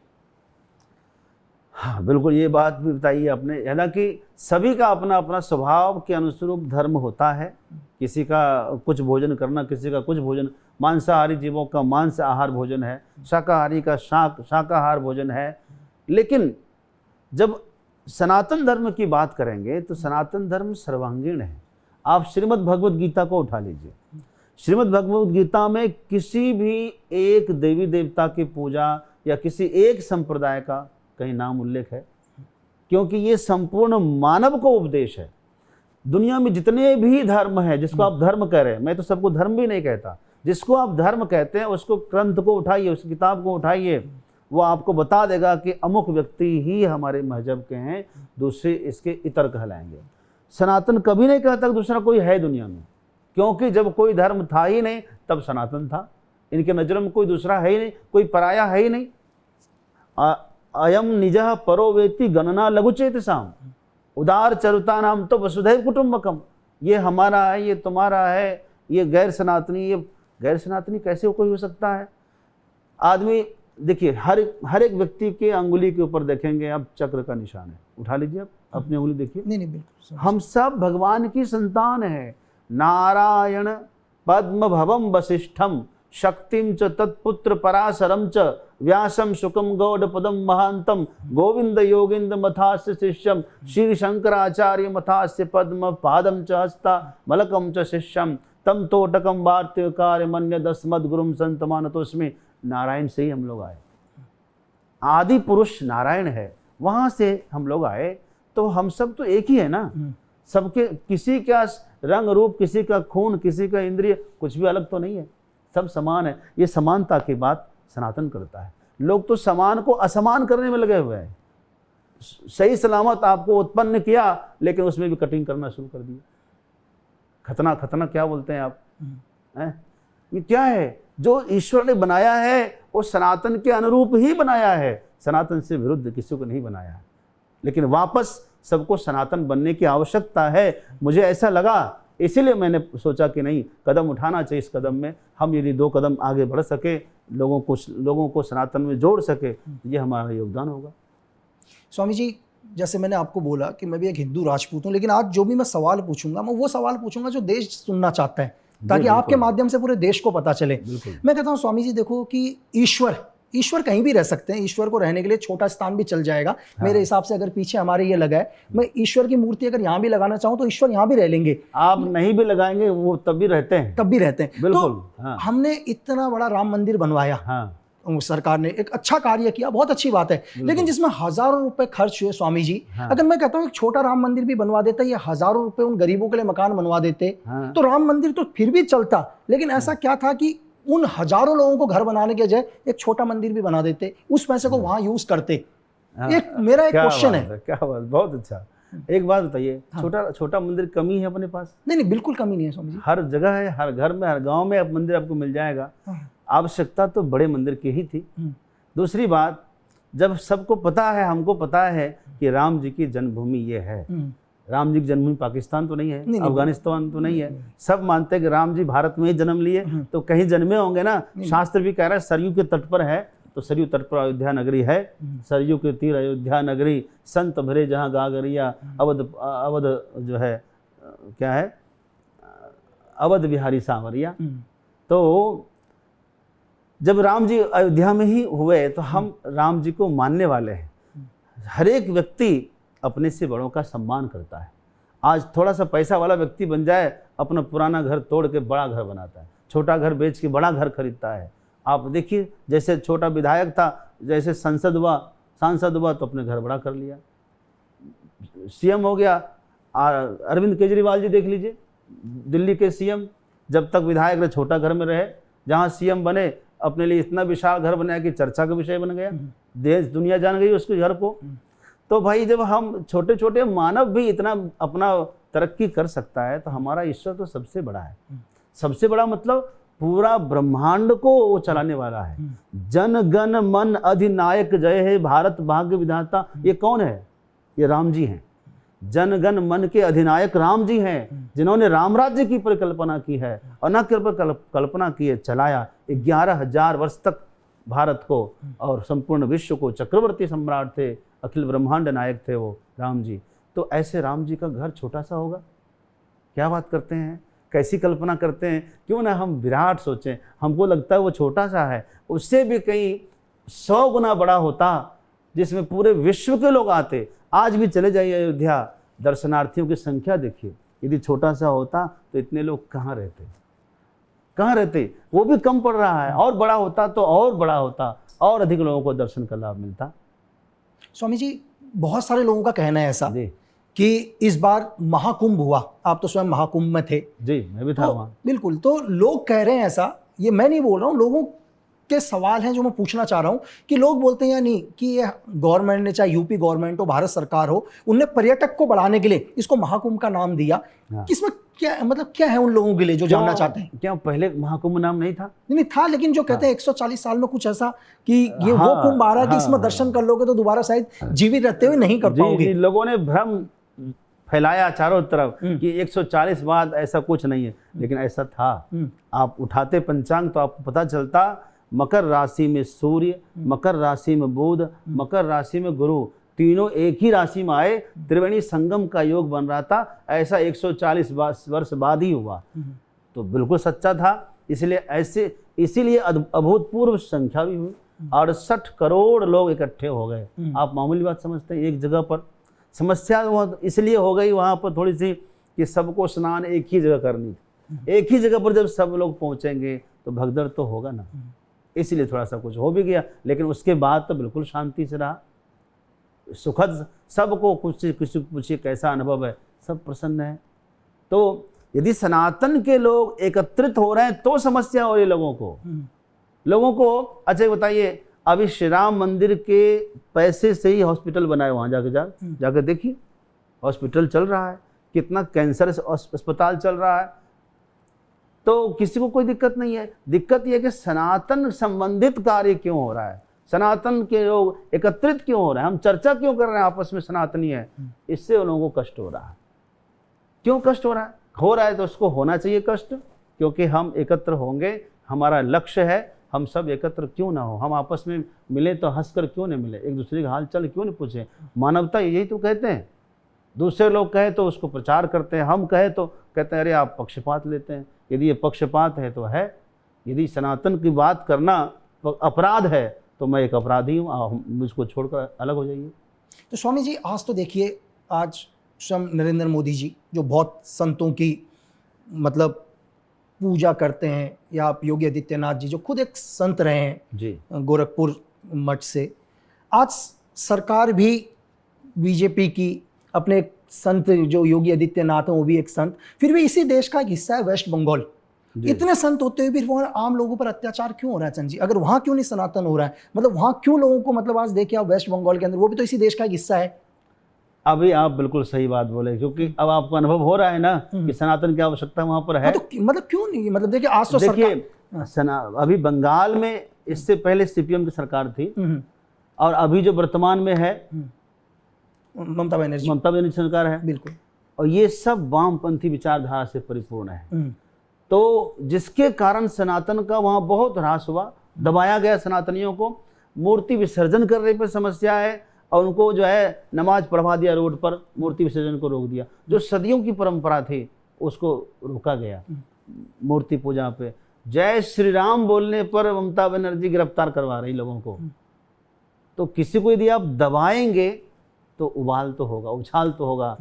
हाँ बिल्कुल, ये बात भी बताइए आपने। हालांकि सभी का अपना अपना स्वभाव के अनुरूप धर्म होता है, किसी का कुछ भोजन करना, किसी का कुछ भोजन, मांसाहारी जीवों का मांसाहार भोजन है, शाकाहारी का शाकाहार भोजन है। लेकिन जब सनातन धर्म की बात करेंगे तो सनातन धर्म सर्वांगीण है। आप श्रीमद् भगवद गीता को उठा लीजिए, श्रीमद् भगवद गीता में किसी भी एक देवी देवता की पूजा या किसी एक संप्रदाय का कहीं नाम उल्लेख है? क्योंकि ये संपूर्ण मानव को उपदेश है। दुनिया में जितने भी धर्म हैं, जिसको आप धर्म कह रहे हैं, मैं तो सबको धर्म भी नहीं कहता, जिसको आप धर्म कहते हैं उसको ग्रंथ को उठाइए, उस किताब को उठाइए, वो आपको बता देगा कि अमुक व्यक्ति ही हमारे मजहब के हैं, दूसरे इसके इतर कहलाएंगे। सनातन कभी नहीं कहता कि दूसरा कोई है दुनिया में, क्योंकि जब कोई धर्म था ही नहीं तब सनातन था। इनके नजरों में कोई दूसरा है ही नहीं, कोई पराया है ही नहीं। अयम निजः परो वेति गणना लघुचेतसाम उदार चरुता नाम तो वसुधैव कुटुंबकम। ये हमारा है, ये तुम्हारा है, ये गैर सनातनी, ये गैर सनातनी कैसे कोई हो सकता है? आदमी देखिए, हर एक व्यक्ति के अंगुली के ऊपर देखेंगे आप चक्र का निशान है, उठा लीजिए आप अपनी अंगुली देखिए। नहीं बिल्कुल, हम सब भगवान की संतान है। नारायण पद्म भवम वसिष्ठम शक्तिम च तत्पुत्र पराशरम च व्यासम शुकम गौड़ पदम महांतम गोविंद योगिंद मथास्य शिष्यम श्री शंकराचार्य मथास्य पद्म पादम च हस्ता मलकम च शिष्यम तम तोटकम वार्त्य कार्य मन्य दस्मद गुरुम संत मानतोस्मि। नारायण से ही हम लोग आए, आदि पुरुष नारायण है, वहाँ से हम लोग आए। तो हम सब तो एक ही है ना, सबके किसी का रंग रूप, किसी का खून, किसी का इंद्रिय, कुछ भी अलग तो नहीं है, सब समान है। ये समानता की बात सनातन करता है। लोग तो समान को असमान करने में लगे हुए हैं। सही सलामत आपको उत्पन्न किया, लेकिन उसमें भी कटिंग करना शुरू कर दिया। खतना खतना क्या बोलते हैं आप, हैं? ये क्या है? जो ईश्वर ने बनाया है वो सनातन के अनुरूप ही बनाया है, सनातन से विरुद्ध किसी को नहीं बनाया है। लेकिन वापस सबको सनातन बनने की आवश्यकता है, मुझे ऐसा लगा। इसीलिए मैंने सोचा कि नहीं, कदम उठाना चाहिए। इस कदम में हम यदि 2 कदम आगे बढ़ सके, लोगों को सनातन में जोड़ सके, ये हमारा योगदान होगा। स्वामी जी, जैसे मैंने आपको बोला कि मैं भी एक हिंदू राजपूत हूँ, लेकिन आज जो भी मैं सवाल पूछूंगा, मैं वो सवाल पूछूंगा जो देश सुनना चाहता है, ताकि आपके माध्यम से पूरे देश को पता चले। मैं कहता हूँ स्वामी जी, देखो कि ईश्वर कहीं भी रह सकते हैं, ईश्वर को रहने के लिए छोटा स्थान भी चल जाएगा। हाँ। मेरे हिसाब से अगर पीछे हमारे ये लगा है, मैं ईश्वर की मूर्ति अगर यहाँ भी लगाना चाहूँ तो ईश्वर यहाँ भी रह लेंगे। आप नहीं भी लगाएंगे वो तब भी रहते हैं, बिल्कुल। तो हाँ। हमने इतना बड़ा राम मंदिर बनवाया, हाँ। सरकार ने एक अच्छा कार्य किया, बहुत अच्छी बात है, लेकिन जिसमें हजारों रुपए खर्च हुए स्वामी जी, हाँ। अगर मैं कहता हूँ एक छोटा राम मंदिर भी बनवा देता, ये हजारों रुपए उन गरीबों के लिए मकान बनवा देते, हाँ। तो राम मंदिर तो फिर भी चलता। लेकिन ऐसा क्या था कि उन हजारों लोगों को घर बनाने के बजाय एक छोटा मंदिर भी बना देते, उस पैसे को वहां यूज करते। एक मेरा एक क्वेश्चन है। क्या बात, बहुत अच्छा। एक बात बताइए, हाँ। छोटा मंदिर कमी है अपने पास? नहीं, बिल्कुल कमी नहीं है स्वामी जी, हर जगह है, हर घर में, हर गांव में अब मंदिर आपको मिल जाएगा। हाँ। आवश्यकता तो बड़े मंदिर की ही थी। दूसरी बात, जब सबको पता है, हमको पता है कि राम जी की जन्मभूमि ये है, राम जी की जन्मभूमि पाकिस्तान तो नहीं है, अफगानिस्तान तो नहीं है, सब मानते हैं कि राम जी भारत में ही जन्म लिए, तो कहीं जन्मे होंगे ना। शास्त्र भी कह रहा है सरयू के तट पर है, तो सरयू तट पर अयोध्या नगरी है, सरयू के तीर अयोध्या नगरी, संत भरे जहाँ गागरिया, अवध जो है क्या है, अवध बिहारी सांवरिया। तो जब राम जी अयोध्या में ही हुए तो हम राम जी को मानने वाले हैं। हर एक व्यक्ति अपने से बड़ों का सम्मान करता है। आज थोड़ा सा पैसा वाला व्यक्ति बन जाए, अपना पुराना घर तोड़ के बड़ा घर बनाता है, छोटा घर बेच के बड़ा घर खरीदता है। आप देखिए, जैसे छोटा विधायक था, जैसे सांसद हुआ तो अपने घर बड़ा कर लिया, सीएम हो गया। अरविंद केजरीवाल जी देख लीजिए, दिल्ली के सीएम, जब तक विधायक रहे छोटा घर में रहे, जहाँ सीएम बने अपने लिए इतना विशाल घर बनाया कि चर्चा का विषय बन गया, देश दुनिया जान गई उसके घर को। तो भाई, जब हम छोटे छोटे मानव भी इतना अपना तरक्की कर सकता है, तो हमारा ईश्वर तो सबसे बड़ा है। सबसे बड़ा मतलब पूरा ब्रह्मांड को वो चलाने वाला है। जन गण मन अधिनायक जय है भारत भाग्य विधाता। ये कौन है? ये राम जी हैं। जन गण मन के अधिनायक राम जी हैं, जिन्होंने राम राज्य की परिकल्पना की है, और न केवल कल्पना की है, चलाया। 11,000 वर्ष तक भारत को और संपूर्ण विश्व को चक्रवर्ती सम्राट थे, अखिल ब्रह्मांड नायक थे वो राम जी। तो ऐसे राम जी का घर छोटा सा होगा? क्या बात करते हैं, कैसी कल्पना करते हैं। क्यों ना हम विराट सोचें, हमको लगता है वो छोटा सा है, उससे भी कहीं 100 गुना बड़ा होता, जिसमें पूरे विश्व के लोग आते। आज भी चले जाइए अयोध्या, दर्शनार्थियों की संख्या देखिए, यदि छोटा सा होता तो इतने लोग कहाँ रहते। वो भी कम पड़ रहा है, और बड़ा होता तो और बड़ा होता, और अधिक लोगों को दर्शन का लाभ मिलता। स्वामी जी, बहुत सारे लोगों का कहना है ऐसा कि इस बार महाकुंभ हुआ, आप तो स्वयं महाकुंभ में थे। जी, मैं भी था वहाँ। बिल्कुल, तो लोग कह रहे हैं ऐसा, ये मैं नहीं बोल रहा हूँ, लोगों के सवाल हैं जो मैं पूछना चाह रहा हूँ कि लोग बोलते हैं या नहीं कि ये गवर्नमेंट ने, चाहे यूपी गवर्नमेंट हो, भारत सरकार हो, उनने पर्यटक को बढ़ाने के लिए इसको महाकुंभ का नाम दिया। इसमें क्या मतलब, क्या है उन लोगों के लिए जो जानना चाहते हैं? क्या पहले महाकुंभ नाम नहीं था? नहीं था, लेकिन जो कहते हैं 140 साल में कुछ ऐसा कि ये वो कुंभ आ रहा है कि इसमें दर्शन कर लोगे तो दोबारा शायद जीवित रहते हुए नहीं कर पाओगे। लोगों ने भ्रम फैलाया चारों तरफ कि 140 बाद, ऐसा कुछ नहीं है, लेकिन ऐसा था। आप उठाते पंचांग तो आपको पता चलता, मकर राशि में सूर्य, मकर राशि में बुध, मकर राशि में गुरु, तीनों एक ही राशि में आए, त्रिवेणी संगम का योग बन रहा था। ऐसा 140 वर्ष बाद ही हुआ, तो बिल्कुल सच्चा था। इसीलिए अभूतपूर्व संख्या भी हुई, 68 करोड़ लोग इकट्ठे हो गए। आप मामूली बात समझते हैं एक जगह पर? समस्या इसलिए हो गई वहाँ पर थोड़ी सी कि सबको स्नान एक ही जगह करनी थी। एक ही जगह पर जब सब लोग पहुँचेंगे तो भगदड़ तो होगा ना, इसलिए थोड़ा सा कुछ हो भी गया। लेकिन उसके बाद तो बिल्कुल शांति से रहा, सुखद। सबको किसी को पूछिए कैसा अनुभव है, सब प्रसन्न है। तो यदि सनातन के लोग एकत्रित हो रहे हैं तो समस्या हो रही है लोगों को। अच्छा बताइए, अभी श्री राम मंदिर के पैसे से ही हॉस्पिटल बनाए, वहाँ जाकर देखिए हॉस्पिटल चल रहा है, कितना कैंसर अस्पताल चल रहा है, तो किसी को कोई दिक्कत नहीं है। दिक्कत यह है कि सनातन संबंधित कार्य क्यों हो रहा है, सनातन के लोग एकत्रित क्यों हो रहे हैं, हम चर्चा क्यों कर रहे हैं आपस में सनातनी है, इससे उन लोगों को कष्ट हो रहा है। क्यों कष्ट हो रहा है तो उसको होना चाहिए कष्ट, क्योंकि हम एकत्र होंगे, हमारा लक्ष्य है। हम सब एकत्र क्यों ना हो, हम आपस में मिले तो हंसकर क्यों नहीं मिले, एक दूसरे का हाल चाल क्यों नहीं पूछे। मानवता यही तो कहते हैं। दूसरे लोग कहे तो उसको प्रचार करते हैं, हम कहे तो कहते हैं अरे आप पक्षपात लेते हैं। यदि ये पक्षपात है तो है, यदि सनातन की बात करना अपराध है तो मैं एक अपराधी हूँ, मुझको छोड़कर अलग हो जाइए। तो स्वामी जी, आज तो देखिए, आज स्वयं नरेंद्र मोदी जी जो बहुत संतों की मतलब पूजा करते हैं, या आप योगी आदित्यनाथ जी जो खुद एक संत रहे हैं जी गोरखपुर मठ से, आज सरकार भी बीजेपी की अपने एक संत जो योगी आदित्यनाथ हैं वो भी एक संत, फिर भी इसी देश का एक हिस्सा है वेस्ट बंगाल। इतने संत होते हुए भी वहाँ आम लोगों पर अत्याचार क्यों हो रहा है चंद जी? अगर वहाँ क्यों नहीं सनातन हो रहा है, मतलब वहाँ क्यों लोगों को, मतलब आज देखिए आप वेस्ट बंगाल के अंदर, वो भी तो इसी देश का एक हिस्सा है। अभी आप बिल्कुल सही बात बोले, क्योंकि अब आपको अनुभव हो रहा है ना कि सनातन की आवश्यकता वहाँ पर है। तो मतलब क्यों नहीं, मतलब देखिए आज तो देखिए अभी बंगाल में इससे पहले सीपीएम की सरकार थी, और अभी जो वर्तमान में है ममता बनर्जी सरकार है, बिल्कुल, और ये सब वामपंथी विचारधारा से परिपूर्ण है। तो जिसके कारण सनातन का वहाँ बहुत ह्रास हुआ, दबाया गया सनातनियों को, मूर्ति विसर्जन करने पर समस्या है, और उनको जो है नमाज पढ़वा दिया रोड पर, मूर्ति विसर्जन को रोक दिया। जो सदियों की परंपरा थी उसको रोका गया मूर्ति पूजा पे। जय श्री राम बोलने पर ममता बनर्जी गिरफ्तार करवा रही लोगों को। तो किसी को यदि आप दबाएंगे तो उबाल तो होगा, उछाल तो होगा।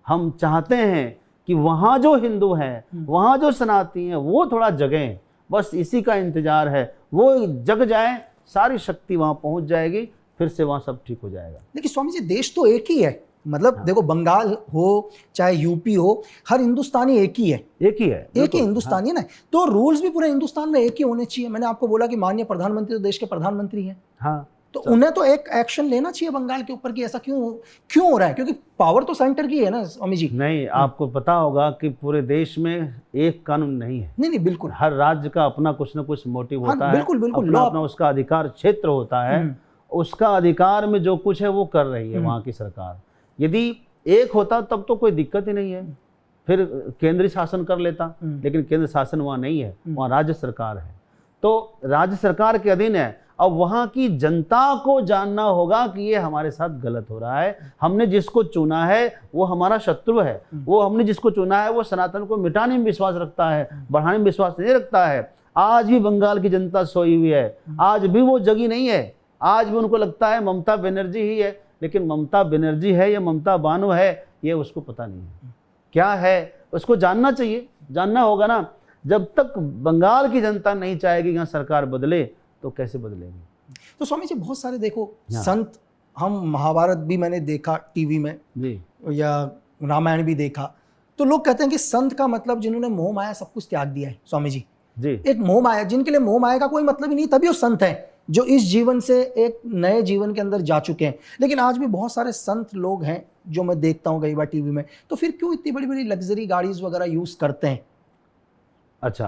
हम चाहते हैं कि वहाँ जो हिंदू हैं, वहाँ जो सनातनी हैं, वो थोड़ा जगें, बस इसी का इंतजार है। वो जग जाए, सारी शक्ति वहाँ पहुँच जाएगी, फिर से वहाँ सब ठीक हो जाएगा। लेकिन स्वामी जी, देश तो एक ही है, मतलब देखो बंगाल हो चाहे यूपी हो, हर हिंदुस्तानी एक ही है, एक ही हिंदुस्तानी है ना। तो रूल्स भी पूरे हिंदुस्तान में एक ही होने चाहिए। मैंने आपको बोला कि माननीय प्रधानमंत्री तो देश के प्रधानमंत्री हैं, हाँ, तो उन्हें तो एक एक्शन लेना चाहिए बंगाल के ऊपर कि ऐसा क्यों हो रहा है, क्योंकि पावर तो सेंटर की है ना स्वामी जी। नहीं, आपको पता होगा कि पूरे देश में एक कानून नहीं है। नहीं, बिल्कुल, हर राज्य का अपना कुछ न कुछ मोटिव होता है, बिल्कुल, अपना उसका अधिकार क्षेत्र होता है, उसका अधिकार में जो कुछ है वो कर रही है वहाँ की सरकार। यदि एक होता तब तो कोई दिक्कत ही नहीं है, फिर केंद्रीय शासन कर लेता, लेकिन केंद्र शासन वहाँ नहीं है, वहाँ राज्य सरकार है। तो राज्य सरकार के अधीन है। अब वहाँ की जनता को जानना होगा कि ये हमारे साथ गलत हो रहा है, हमने जिसको चुना है वो हमारा शत्रु है, वो हमने जिसको चुना है वो सनातन को मिटाने में विश्वास रखता है, बढ़ाने में विश्वास नहीं रखता है। आज भी बंगाल की जनता सोई हुई है, आज भी वो जगी नहीं है, आज भी उनको लगता है ममता बनर्जी ही है, लेकिन ममता बनर्जी है या ममता बानो है ये उसको पता नहीं है क्या है। उसको जानना चाहिए, जानना होगा ना। जब तक बंगाल की जनता नहीं चाहेगी यहाँ सरकार बदले तो कैसे बदलेगी। तो स्वामी जी, बहुत सारे देखो संत, हम महाभारत भी मैंने देखा टीवी में जी, या रामायण भी देखा, तो लोग कहते हैं कि संत का मतलब जिन्होंने मोह माया सब कुछ त्याग दिया है स्वामी जी। एक मोह माया, जिनके लिए मोह माया का कोई मतलब ही नहीं, तभी वो संत हैं, जो इस जीवन से एक नए जीवन के अंदर जा चुके हैं। लेकिन आज भी बहुत सारे संत लोग हैं जो मैं देखता हूँ कई बार टीवी में, तो फिर क्यों इतनी बड़ी बड़ी लग्जरी गाड़ीज वगैरह यूज करते हैं? अच्छा,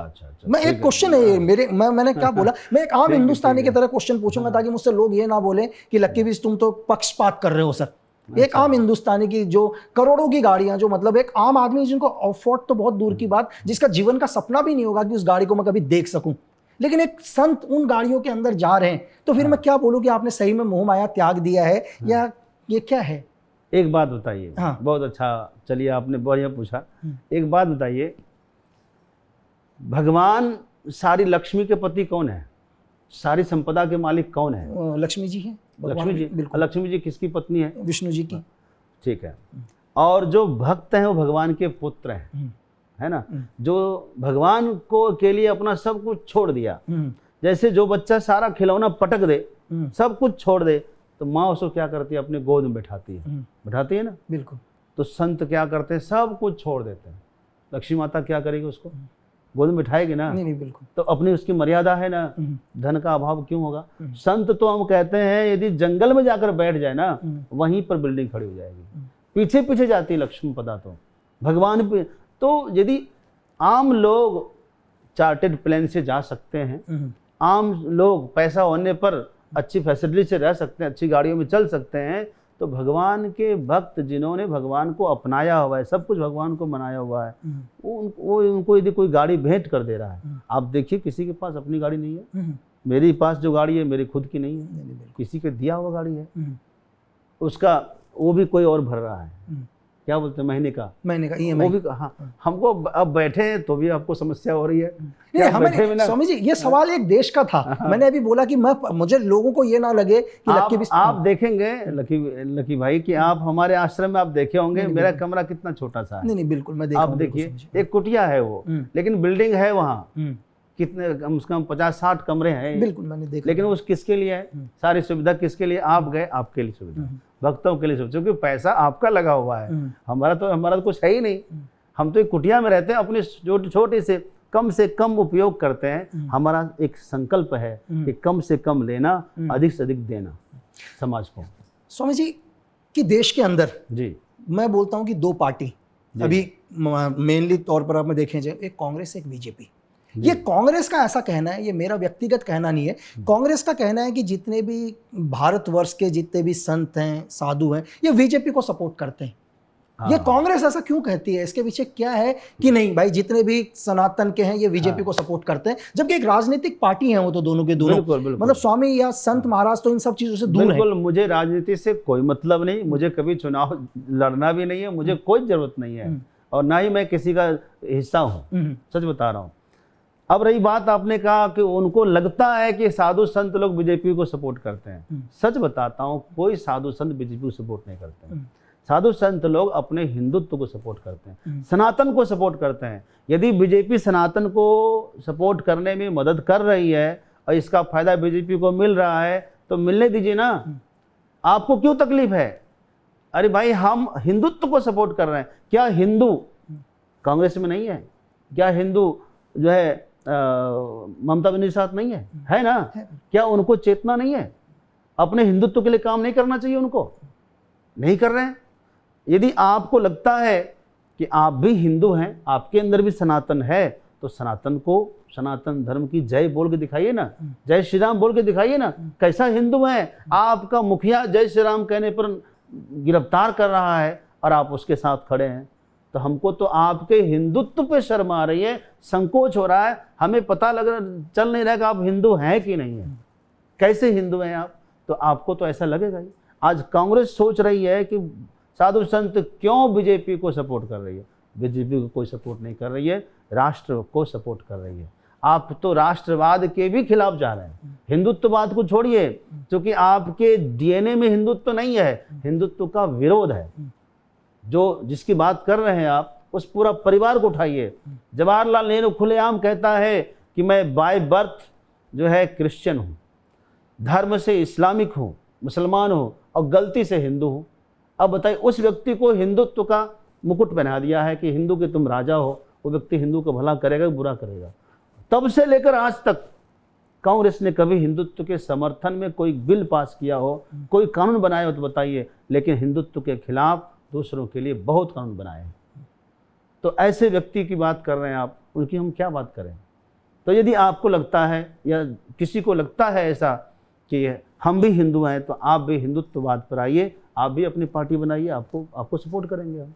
मैं एक क्वेश्चन है मैंने क्या बोला, मैं एक आम हिंदुस्तानी की तरह क्वेश्चन पूछूंगा ताकि मुझसे लोग ये ना बोले कि लक्की भी तुम तो पक्षपात कर रहे हो सर। एक आम हिंदुस्तानी की जो करोड़ों की गाड़ियां, जो मतलब एक आम आदमी जिनको अफोर्ड तो बहुत दूर की बात, जिसका जीवन का सपना भी नहीं होगा कि उस गाड़ी को मैं कभी देख सकूं, लेकिन एक संत उन गाड़ियों के अंदर जा रहे हैं, तो फिर मैं क्या बोलूं कि आपने सही में मोह माया त्याग दिया है, या ये क्या है? एक बात बताइए। हाँ। बहुत अच्छा, चलिए आपने बढ़िया पूछा। एक बात बताइए, भगवान सारी लक्ष्मी के पति कौन है? सारी संपदा के मालिक कौन है? लक्ष्मी जी है। लक्ष्मी जी। बिल्कुल। लक्ष्मी जी किसकी पत्नी है? विष्णु जी की। ठीक है। और जो भक्त हैं वो भगवान के पुत्र हैं, है ना, जो भगवान को के लिए अपना सब कुछ छोड़ दिया। जैसे जो बच्चा सारा खिलौना पटक दे, सब कुछ छोड़ दे, तो माँ उसको क्या करती है? अपने गोद में बैठाती है, बैठाती है ना। बिल्कुल। तो संत क्या करते हैं? सब कुछ छोड़ देते हैं। लक्ष्मी माता क्या करेगी? उसको गोद में बैठाएगी ना। नहीं बिल्कुल। तो अपनी उसकी मर्यादा है ना, धन का अभाव क्यों होगा? संत तो हम कहते हैं यदि जंगल में जाकर बैठ जाए ना, वहीं पर बिल्डिंग खड़ी हो जाएगी। पीछे पीछे जाती है लक्ष्मी पदा तो भगवान पे। तो यदि आम लोग चार्टेड प्लेन से जा सकते हैं, आम लोग पैसा होने पर अच्छी फैसिलिटी से रह सकते हैं, अच्छी गाड़ियों में चल सकते हैं, तो भगवान के भक्त जिन्होंने भगवान को अपनाया हुआ है, सब कुछ भगवान को मनाया हुआ है, वो उनको यदि कोई गाड़ी भेंट कर दे रहा है, आप देखिए किसी के पास अपनी गाड़ी नहीं है। मेरे पास जो गाड़ी है मेरी खुद की नहीं है, किसी के दिया हुआ गाड़ी है, उसका वो भी कोई और भर रहा है। क्या बोलते हैं? महीने का EMI। वो भी। हाँ, हमको अब बैठे हैं तो भी आपको समस्या हो रही है। हमें स्वामी जी ये सवाल एक देश का था। मैंने अभी बोला कि मुझे लोगों को ये ना लगे कि आप देखेंगे लकी भाई कि आप हमारे आश्रम में आप देखे होंगे, मेरा कमरा कितना छोटा सा है। नहीं बिल्कुल, मैं आप देखिए, एक कुटिया है वो, लेकिन बिल्डिंग है वहाँ, कितने कम से कम 50-60 कमरे हैं। बिल्कुल मैंने देखा। लेकिन उस किसके लिए है? सारी सुविधा किसके लिए? आप गए, आपके लिए सुविधा, भक्तों के लिए सुविधा, क्योंकि पैसा आपका लगा हुआ है। हमारा तो कुछ है ही नहीं। हम तो एक कुटिया में रहते हैं, अपने छोटे से कम उपयोग करते हैं। हमारा एक संकल्प है कि कम से कम लेना, अधिक से अधिक देना समाज को। स्वामी जी कि देश के अंदर जी मैं बोलता हूँ कि दो पार्टी अभी मेनली तौर पर आप में देखें जाए, एक कांग्रेस एक बीजेपी। ये कांग्रेस का ऐसा कहना है, ये मेरा व्यक्तिगत कहना नहीं है, कांग्रेस का कहना है कि जितने भी भारतवर्ष के जितने भी संत हैं, साधु हैं, ये बीजेपी को सपोर्ट करते हैं। ये कांग्रेस ऐसा क्यों कहती है? इसके पीछे क्या है कि नहीं भाई जितने भी सनातन के हैं ये बीजेपी को सपोर्ट करते हैं, जबकि एक राजनीतिक पार्टी है वो तो दोनों के दोनों। मतलब स्वामी या संत महाराज तो इन सब चीजों से दूर है। बिल्कुल, मुझे राजनीति से कोई मतलब नहीं, मुझे कभी चुनाव लड़ना भी नहीं है, मुझे कोई जरूरत नहीं है, और ना ही मैं किसी का हिस्सा हूँ, सच बता रहा हूँ। अब रही बात, आपने कहा कि उनको लगता है कि साधु संत लोग बीजेपी को सपोर्ट करते हैं। सच बताता हूँ, कोई साधु संत बीजेपी को सपोर्ट नहीं करते हैं। साधु संत लोग अपने हिंदुत्व को सपोर्ट करते हैं, सनातन को सपोर्ट करते हैं। यदि बीजेपी सनातन को सपोर्ट करने में मदद कर रही है और इसका फायदा बीजेपी को मिल रहा है, तो मिलने दीजिए ना, आपको क्यों तकलीफ है? अरे भाई, हम हिंदुत्व को सपोर्ट कर रहे हैं। क्या हिंदू कांग्रेस में नहीं है? क्या हिंदू जो है ममता बनर्जी साथ नहीं है? है ना? क्या उनको चेतना नहीं है? अपने हिंदुत्व के लिए काम नहीं करना चाहिए उनको? नहीं कर रहे हैं। यदि आपको लगता है कि आप भी हिंदू हैं, आपके अंदर भी सनातन है, तो सनातन को, सनातन धर्म की जय बोल के दिखाइए ना, जय श्री राम बोल के दिखाइए ना। कैसा हिंदू है? आपका मुखिया जय श्री राम कहने पर गिरफ्तार कर रहा है और आप उसके साथ खड़े हैं। तो हमको तो आपके हिंदुत्व पे शर्म आ रही है, संकोच हो रहा है, हमें पता चल नहीं रहा कि आप हिंदू हैं कि नहीं है। कैसे हिंदू हैं आप? तो आपको तो ऐसा लगेगा ही। आज कांग्रेस सोच रही है कि साधु संत क्यों बीजेपी को सपोर्ट कर रही है? बीजेपी को कोई सपोर्ट नहीं कर रही है, राष्ट्र को सपोर्ट कर रही है। आप तो राष्ट्रवाद के भी खिलाफ जा रहे हैं, हिंदुत्ववाद को छोड़िए, क्योंकि आपके डीएनए में हिंदुत्व नहीं है, हिंदुत्व का विरोध है। जो जिसकी बात कर रहे हैं आप, उस पूरा परिवार को उठाइए। जवाहरलाल नेहरू खुलेआम कहता है कि मैं बाय बर्थ जो है क्रिश्चियन हूँ, धर्म से इस्लामिक हूँ, मुसलमान हूँ और गलती से हिंदू हूँ। अब बताइए, उस व्यक्ति को हिंदुत्व का मुकुट पहना दिया है कि हिंदू के तुम राजा हो, वो व्यक्ति हिंदू का भला करेगा बुरा करेगा। तब से लेकर आज तक कांग्रेस ने कभी हिंदुत्व के समर्थन में कोई बिल पास किया हो, कोई कानून बनाया हो तो बताइए, लेकिन हिंदुत्व के खिलाफ दूसरों के लिए बहुत कानून बनाए हैं। तो ऐसे व्यक्ति की बात कर रहे हैं आप, उनकी हम क्या बात करें? तो यदि आपको लगता है या किसी को लगता है ऐसा कि हम भी हिंदू हैं, तो आप भी हिंदुत्ववाद पर आइए, आप भी अपनी पार्टी बनाइए, आपको सपोर्ट करेंगे हम।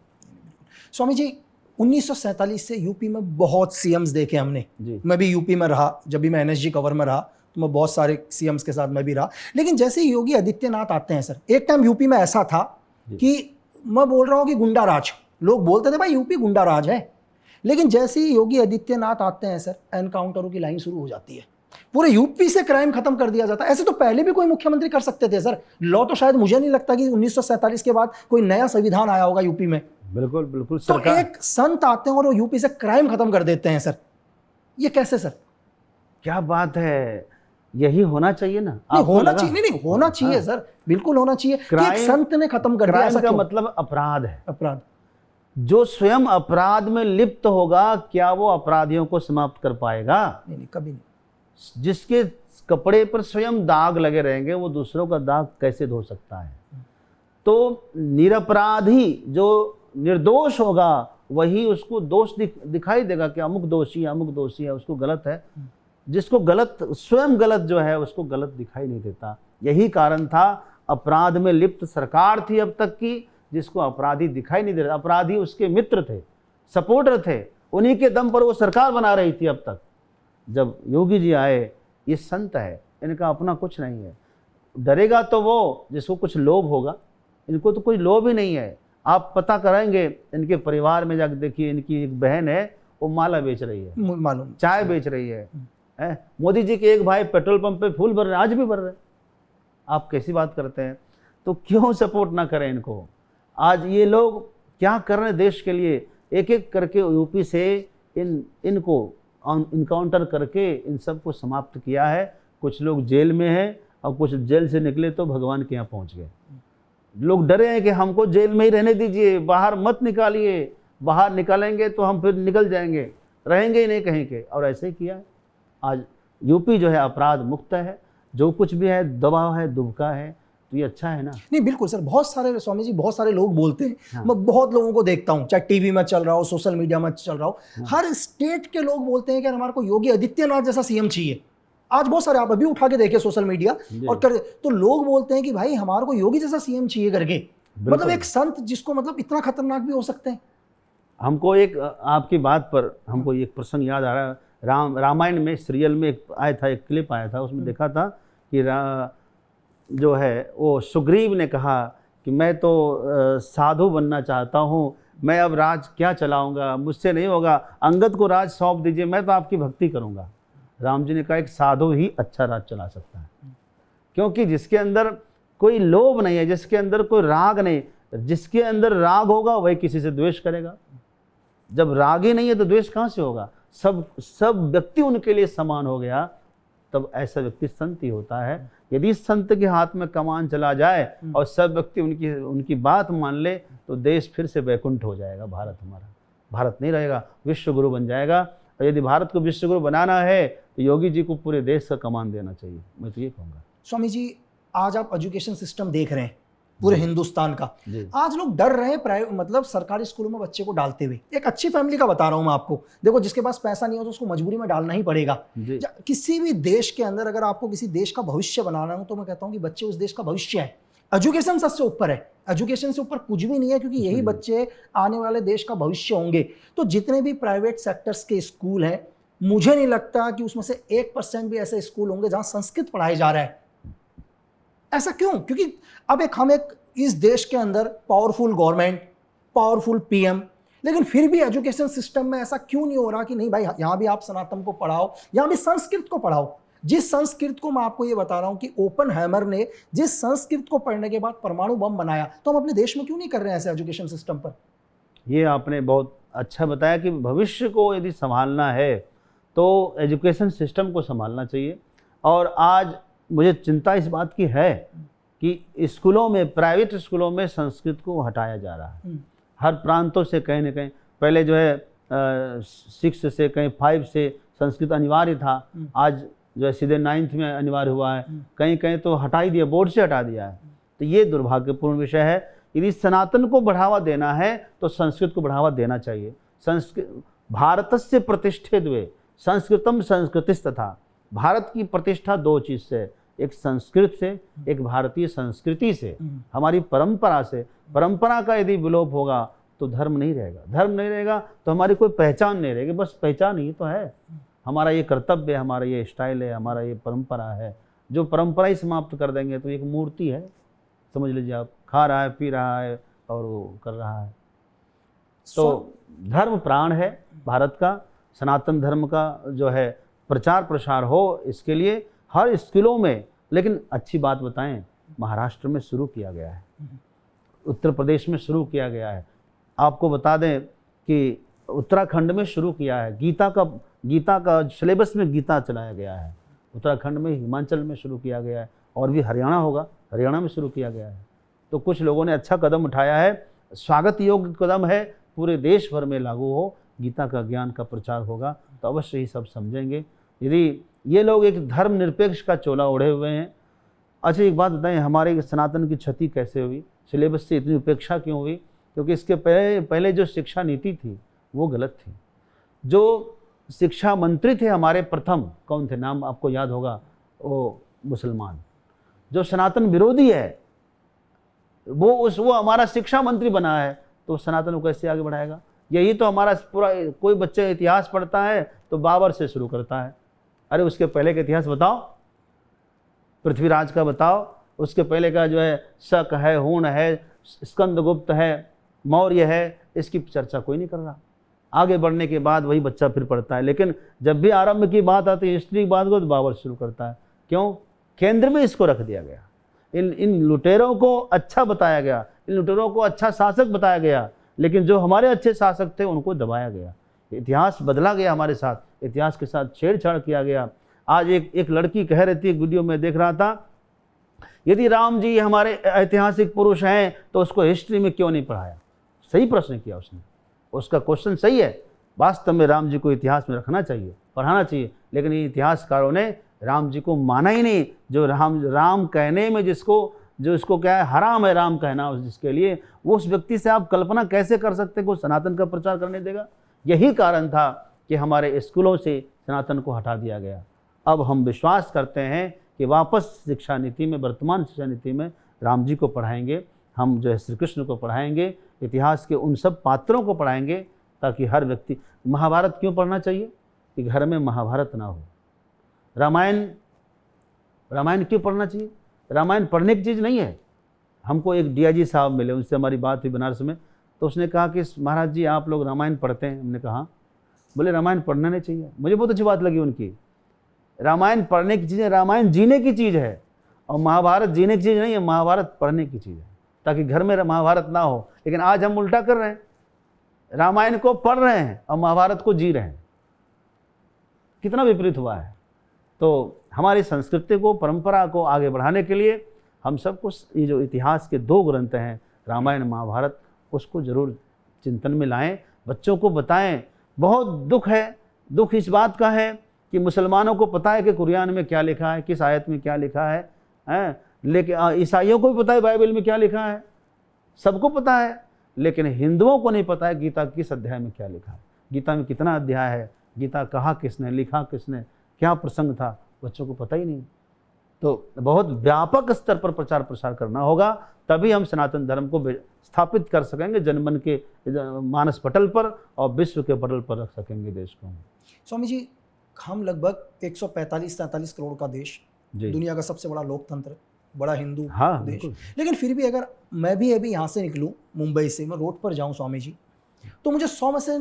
स्वामी जी 1947 से यूपी में बहुत सीएम्स देखे हमने जी। मैं भी यूपी में रहा, जब भी मैं एनएसजी कवर में रहा तो मैं बहुत सारे सीएम्स के साथ मैं भी रहा, लेकिन जैसे ही योगी आदित्यनाथ आते हैं सर, एक टाइम यूपी में ऐसा था कि मैं बोल रहा हूँ कि गुंडा राज, लोग बोलते थे भाई यूपी गुंडा राज है, लेकिन जैसे ही योगी आदित्यनाथ आते हैं सर, एनकाउंटरों की लाइन शुरू हो जाती है, पूरे यूपी से क्राइम खत्म कर दिया जाता है। ऐसे तो पहले भी कोई मुख्यमंत्री कर सकते थे सर, लॉ तो शायद मुझे नहीं लगता कि 1947 के बाद कोई नया संविधान आया होगा यूपी में। बिल्कुल बिल्कुल तो एक संत आते हैं और वो यूपी से क्राइम खत्म कर देते हैं सर, ये कैसे सर? क्या बात है, यही होना चाहिए ना। होना चाहिए, नहीं होना चाहिए सर, बिल्कुल होना चाहिए कि एक संत ने खत्म कर दिया। क्राइम का मतलब अपराध है, अपराध। जो स्वयं अपराध में लिप्त होगा, क्या वो अपराधियों को समाप्त कर पाएगा? नहीं, कभी नहीं। जिसके कपड़े पर स्वयं दाग लगे रहेंगे, वो दूसरों का दाग कैसे धो सकता है? तो निरपराधी जो निर्दोष होगा, वही उसको दोष दिखाई देगा कि अमुक दोषी है, उसको गलत है। जिसको गलत, स्वयं गलत जो है, उसको गलत दिखाई नहीं देता। यही कारण था, अपराध में लिप्त सरकार थी अब तक की, जिसको अपराधी दिखाई नहीं दे रहा। अपराधी उसके मित्र थे, सपोर्टर थे, उन्हीं के दम पर वो सरकार बना रही थी अब तक। जब योगी जी आए, ये संत है, इनका अपना कुछ नहीं है। डरेगा तो वो जिसको कुछ लोभ होगा, इनको तो कोई लोभ ही नहीं है। आप पता कराएंगे इनके परिवार में, जाकर देखिए, इनकी एक बहन है, वो माला बेच रही है, मालूम, चाय बेच रही है। मोदी जी के एक भाई पेट्रोल पंप पे फूल भर रहे हैं, आज भी भर रहे हैं। आप कैसी बात करते हैं? तो क्यों सपोर्ट ना करें इनको? आज ये लोग क्या कर रहे हैं देश के लिए? एक एक करके यूपी से इनको इनकाउंटर करके इन सबको समाप्त किया है। कुछ लोग जेल में हैं, और कुछ जेल से निकले तो भगवान के यहाँ पहुँच गए। लोग डरे हैं कि हमको जेल में ही रहने दीजिए, बाहर मत निकालिए, बाहर निकालेंगे तो हम फिर निकल जाएंगे, रहेंगे ही नहीं कहीं के। और ऐसे ही किया है। आज यूपी जो है अपराध मुक्त है, जो कुछ भी है दबाव है, दुबका है, तो ये अच्छा है ना? नहीं, बिल्कुल सर। बहुत सारे स्वामी जी, बहुत सारे लोग बोलते हैं, हाँ। मैं बहुत लोगों को देखता हूँ, चाहे टीवी में चल रहा हो, सोशल मीडिया में चल रहा हो, हाँ। हर स्टेट के लोग बोलते हैं कि हमारे को योगी आदित्यनाथ जैसा सीएम चाहिए। आज बहुत सारे, आप अभी उठा के देखिए सोशल मीडिया और कर, तो लोग बोलते हैं कि भाई हमारे को योगी जैसा सीएम चाहिए करके। मतलब एक संत जिसको मतलब इतना खतरनाक भी हो सकते हैं। हमको एक, आपकी बात पर हमको एक प्रसंग याद आ रहा है। रामायण में सीरियल में एक आया था, एक क्लिप आया था, उसमें देखा था कि जो है वो सुग्रीव ने कहा कि मैं तो साधु बनना चाहता हूँ, मैं अब राज क्या चलाऊंगा, मुझसे नहीं होगा, अंगद को राज सौंप दीजिए, मैं तो आपकी भक्ति करूंगा। राम जी ने कहा एक साधु ही अच्छा राज चला सकता है, क्योंकि जिसके अंदर कोई लोभ नहीं है, जिसके अंदर कोई राग नहीं, जिसके अंदर राग होगा वही किसी से द्वेष करेगा। जब राग ही नहीं है तो द्वेष कहाँ से होगा? सब व्यक्ति उनके लिए समान हो गया, तब ऐसा व्यक्ति संत ही होता है। यदि संत के हाथ में कमान चला जाए और सब व्यक्ति उनकी बात मान ले, तो देश फिर से वैकुंठ हो जाएगा। भारत हमारा भारत नहीं रहेगा, विश्व गुरु बन जाएगा। और यदि भारत को विश्व गुरु बनाना है तो योगी जी को पूरे देश का कमान देना चाहिए, मैं तो ये कहूँगा। स्वामी जी, आज आप एजुकेशन सिस्टम देख रहे हैं पूरे हिंदुस्तान का, आज लोग डर रहे हैं प्राइवेट, मतलब सरकारी स्कूलों में बच्चे को डालते हुए। एक अच्छी फैमिली का बता रहा हूं मैं आपको, देखो जिसके पास पैसा नहीं हो तो उसको मजबूरी में डालना ही पड़ेगा। किसी भी देश के अंदर अगर आपको किसी देश का भविष्य बनाना हो, तो मैं कहता हूं कि बच्चे उस देश का भविष्य है। एजुकेशन सबसे ऊपर है, एजुकेशन से ऊपर कुछ भी नहीं है, क्योंकि यही बच्चे आने वाले देश का भविष्य होंगे। तो जितने भी प्राइवेट सेक्टर्स के स्कूल हैं, मुझे नहीं लगता कि उसमें से 1% भी ऐसे स्कूल होंगे जहां संस्कृत पढ़ाया जा रहा है। ऐसा क्यों? क्योंकि अब हम एक इस देश के अंदर पावरफुल गवर्नमेंट, पावरफुल पीएम, लेकिन फिर भी एजुकेशन सिस्टम में ऐसा क्यों नहीं हो रहा कि नहीं भाई यहां भी आप सनातन को पढ़ाओ, यहां भी संस्कृत को पढ़ाओ। जिस संस्कृत को, मैं आपको ये बता रहा हूं कि ओपनहाइमर ने जिस संस्कृत को पढ़ने के बाद परमाणु बम बनाया, तो हम अपने देश में क्यों नहीं कर रहे हैं ऐसे एजुकेशन सिस्टम पर? ये आपने बहुत अच्छा बताया कि भविष्य को यदि संभालना है तो एजुकेशन सिस्टम को संभालना चाहिए। और आज मुझे चिंता इस बात की है कि स्कूलों में, प्राइवेट स्कूलों में संस्कृत को हटाया जा रहा है। हर प्रांतों से कहीं ना कहीं, पहले जो है 6 से कहीं 5 से संस्कृत अनिवार्य था, आज जो है सीधे 9th में अनिवार्य हुआ है, कहीं कहीं तो हटा ही दिया, बोर्ड से हटा दिया है। तो ये दुर्भाग्यपूर्ण विषय है। यदि सनातन को बढ़ावा देना है तो संस्कृत को बढ़ावा देना चाहिए। संस्कृत भारतस्य प्रतिष्ठित वे संस्कृतम संस्कृतिस्तथा। भारत की प्रतिष्ठा 2 चीज़ से, एक संस्कृत से, एक भारतीय संस्कृति से, हमारी परंपरा से। परंपरा का यदि विलोप होगा तो धर्म नहीं रहेगा, धर्म नहीं रहेगा तो हमारी कोई पहचान नहीं रहेगी। बस पहचान ही तो है, हमारा ये कर्तव्य है, हमारा ये स्टाइल है, हमारा ये परंपरा है। जो परंपरा ही समाप्त कर देंगे तो एक मूर्ति है, समझ लीजिए आप, खा रहा है, पी रहा है और वो कर रहा है। तो धर्म प्राण है भारत का, सनातन धर्म का जो है प्रचार प्रसार हो, इसके लिए हर स्कूलों में, लेकिन अच्छी बात बताएं, महाराष्ट्र में शुरू किया गया है, उत्तर प्रदेश में शुरू किया गया है, आपको बता दें कि उत्तराखंड में शुरू किया है। गीता का सिलेबस में गीता चलाया गया है उत्तराखंड में, हिमाचल में शुरू किया गया है, और भी हरियाणा होगा, हरियाणा में शुरू किया गया है। तो कुछ लोगों ने अच्छा कदम उठाया है, स्वागत योग्य कदम है, पूरे देश भर में लागू हो, गीता का ज्ञान का प्रचार होगा तो अवश्य ही सब समझेंगे। यदि ये लोग एक धर्मनिरपेक्ष का चोला ओढ़े हुए हैं। अच्छा एक बात बताएं, हमारे सनातन की क्षति कैसे हुई, सिलेबस से इतनी उपेक्षा क्यों हुई? क्योंकि इसके पहले जो शिक्षा नीति थी वो गलत थी। जो शिक्षा मंत्री थे हमारे प्रथम, कौन थे, नाम आपको याद होगा, वो मुसलमान। जो सनातन विरोधी है वो हमारा शिक्षा मंत्री बना है, तो सनातन को कैसे आगे बढ़ाएगा? यही तो हमारा पूरा, कोई बच्चा इतिहास पढ़ता है तो बाबर से शुरू करता है। अरे उसके पहले का इतिहास बताओ, पृथ्वीराज का बताओ, उसके पहले का जो है शक है, हूण है, स्कंदगुप्त है, मौर्य है, इसकी चर्चा कोई नहीं कर रहा। आगे बढ़ने के बाद वही बच्चा फिर पढ़ता है, लेकिन जब भी आरंभ की बात आती है, हिस्ट्री की बात को, तो बाबर शुरू करता है। क्यों? केंद्र में इसको रख दिया गया। इन लुटेरों को अच्छा बताया गया, इन लुटेरों को अच्छा शासक बताया गया, लेकिन जो हमारे अच्छे शासक थे उनको दबाया गया। इतिहास बदला गया हमारे साथ, इतिहास के साथ छेड़छाड़ किया गया। आज एक लड़की कह रही थी, एक वीडियो में देख रहा था, यदि राम जी हमारे ऐतिहासिक पुरुष हैं तो उसको हिस्ट्री में क्यों नहीं पढ़ाया? सही प्रश्न किया उसने, उसका क्वेश्चन सही है। वास्तव में राम जी को इतिहास में रखना चाहिए, पढ़ाना चाहिए, लेकिन ये इतिहासकारों ने राम जी को माना ही नहीं। जो राम कहने में जो इसको क्या है, हराम है राम कहना जिसके लिए, वो उस व्यक्ति से आप कल्पना कैसे कर सकते को सनातन का प्रचार करने देगा? यही कारण था कि हमारे स्कूलों से सनातन को हटा दिया गया। अब हम विश्वास करते हैं कि वापस शिक्षा नीति में, वर्तमान शिक्षा नीति में राम जी को पढ़ाएंगे, हम जो है श्री कृष्ण को पढ़ाएंगे, इतिहास के उन सब पात्रों को पढ़ाएंगे, ताकि हर व्यक्ति, महाभारत क्यों पढ़ना चाहिए? कि घर में महाभारत ना हो। रामायण क्यों पढ़ना चाहिए? रामायण पढ़ने की चीज़ नहीं है। हमको एक डीआईजी साहब मिले, उनसे हमारी बात हुई बनारस में, तो उसने कहा कि महाराज जी आप लोग रामायण पढ़ते हैं? हमने कहा, बोले रामायण पढ़ना नहीं चाहिए। मुझे बहुत अच्छी बात लगी उनकी। रामायण पढ़ने की चीज़ है, रामायण जीने की चीज़ है, और महाभारत जीने की चीज़ नहीं है, महाभारत पढ़ने की चीज़ है, ताकि घर में महाभारत ना हो। लेकिन आज हम उल्टा कर रहे हैं, रामायण को पढ़ रहे हैं और महाभारत को जी रहे हैं। कितना विपरीत हुआ है। तो हमारी संस्कृति को, परंपरा को आगे बढ़ाने के लिए हम सबको ये जो इतिहास के 2 ग्रंथ हैं, रामायण महाभारत, उसको जरूर चिंतन में लाएं, बच्चों को बताएं। बहुत दुख है, दुख इस बात का है कि मुसलमानों को पता है कि कुरान में क्या लिखा है, किस आयत में क्या लिखा है, लेकिन ईसाइयों को भी पता है बाइबल में क्या लिखा है, सबको पता है, लेकिन हिंदुओं को नहीं पता है गीता किस अध्याय में क्या लिखा है, गीता में कितना अध्याय है, गीता कहा किसने, लिखा किसने, क्या प्रसंग था, बच्चों को पता ही नहीं। तो बहुत व्यापक स्तर पर प्रचार प्रसार करना होगा, तभी हम सनातन धर्म को स्थापित कर सकेंगे जनमन के मानस पटल पर और विश्व के पटल पर रख सकेंगे देश को। स्वामी जी, हम लगभग 145-47 करोड़ का देश, दुनिया का सबसे बड़ा लोकतंत्र, बड़ा हिंदू देश, लेकिन फिर भी अगर मैं भी अभी यहाँ से निकलूँ मुंबई से, मैं रोड पर जाऊँ स्वामी जी, तो मुझे 100 में से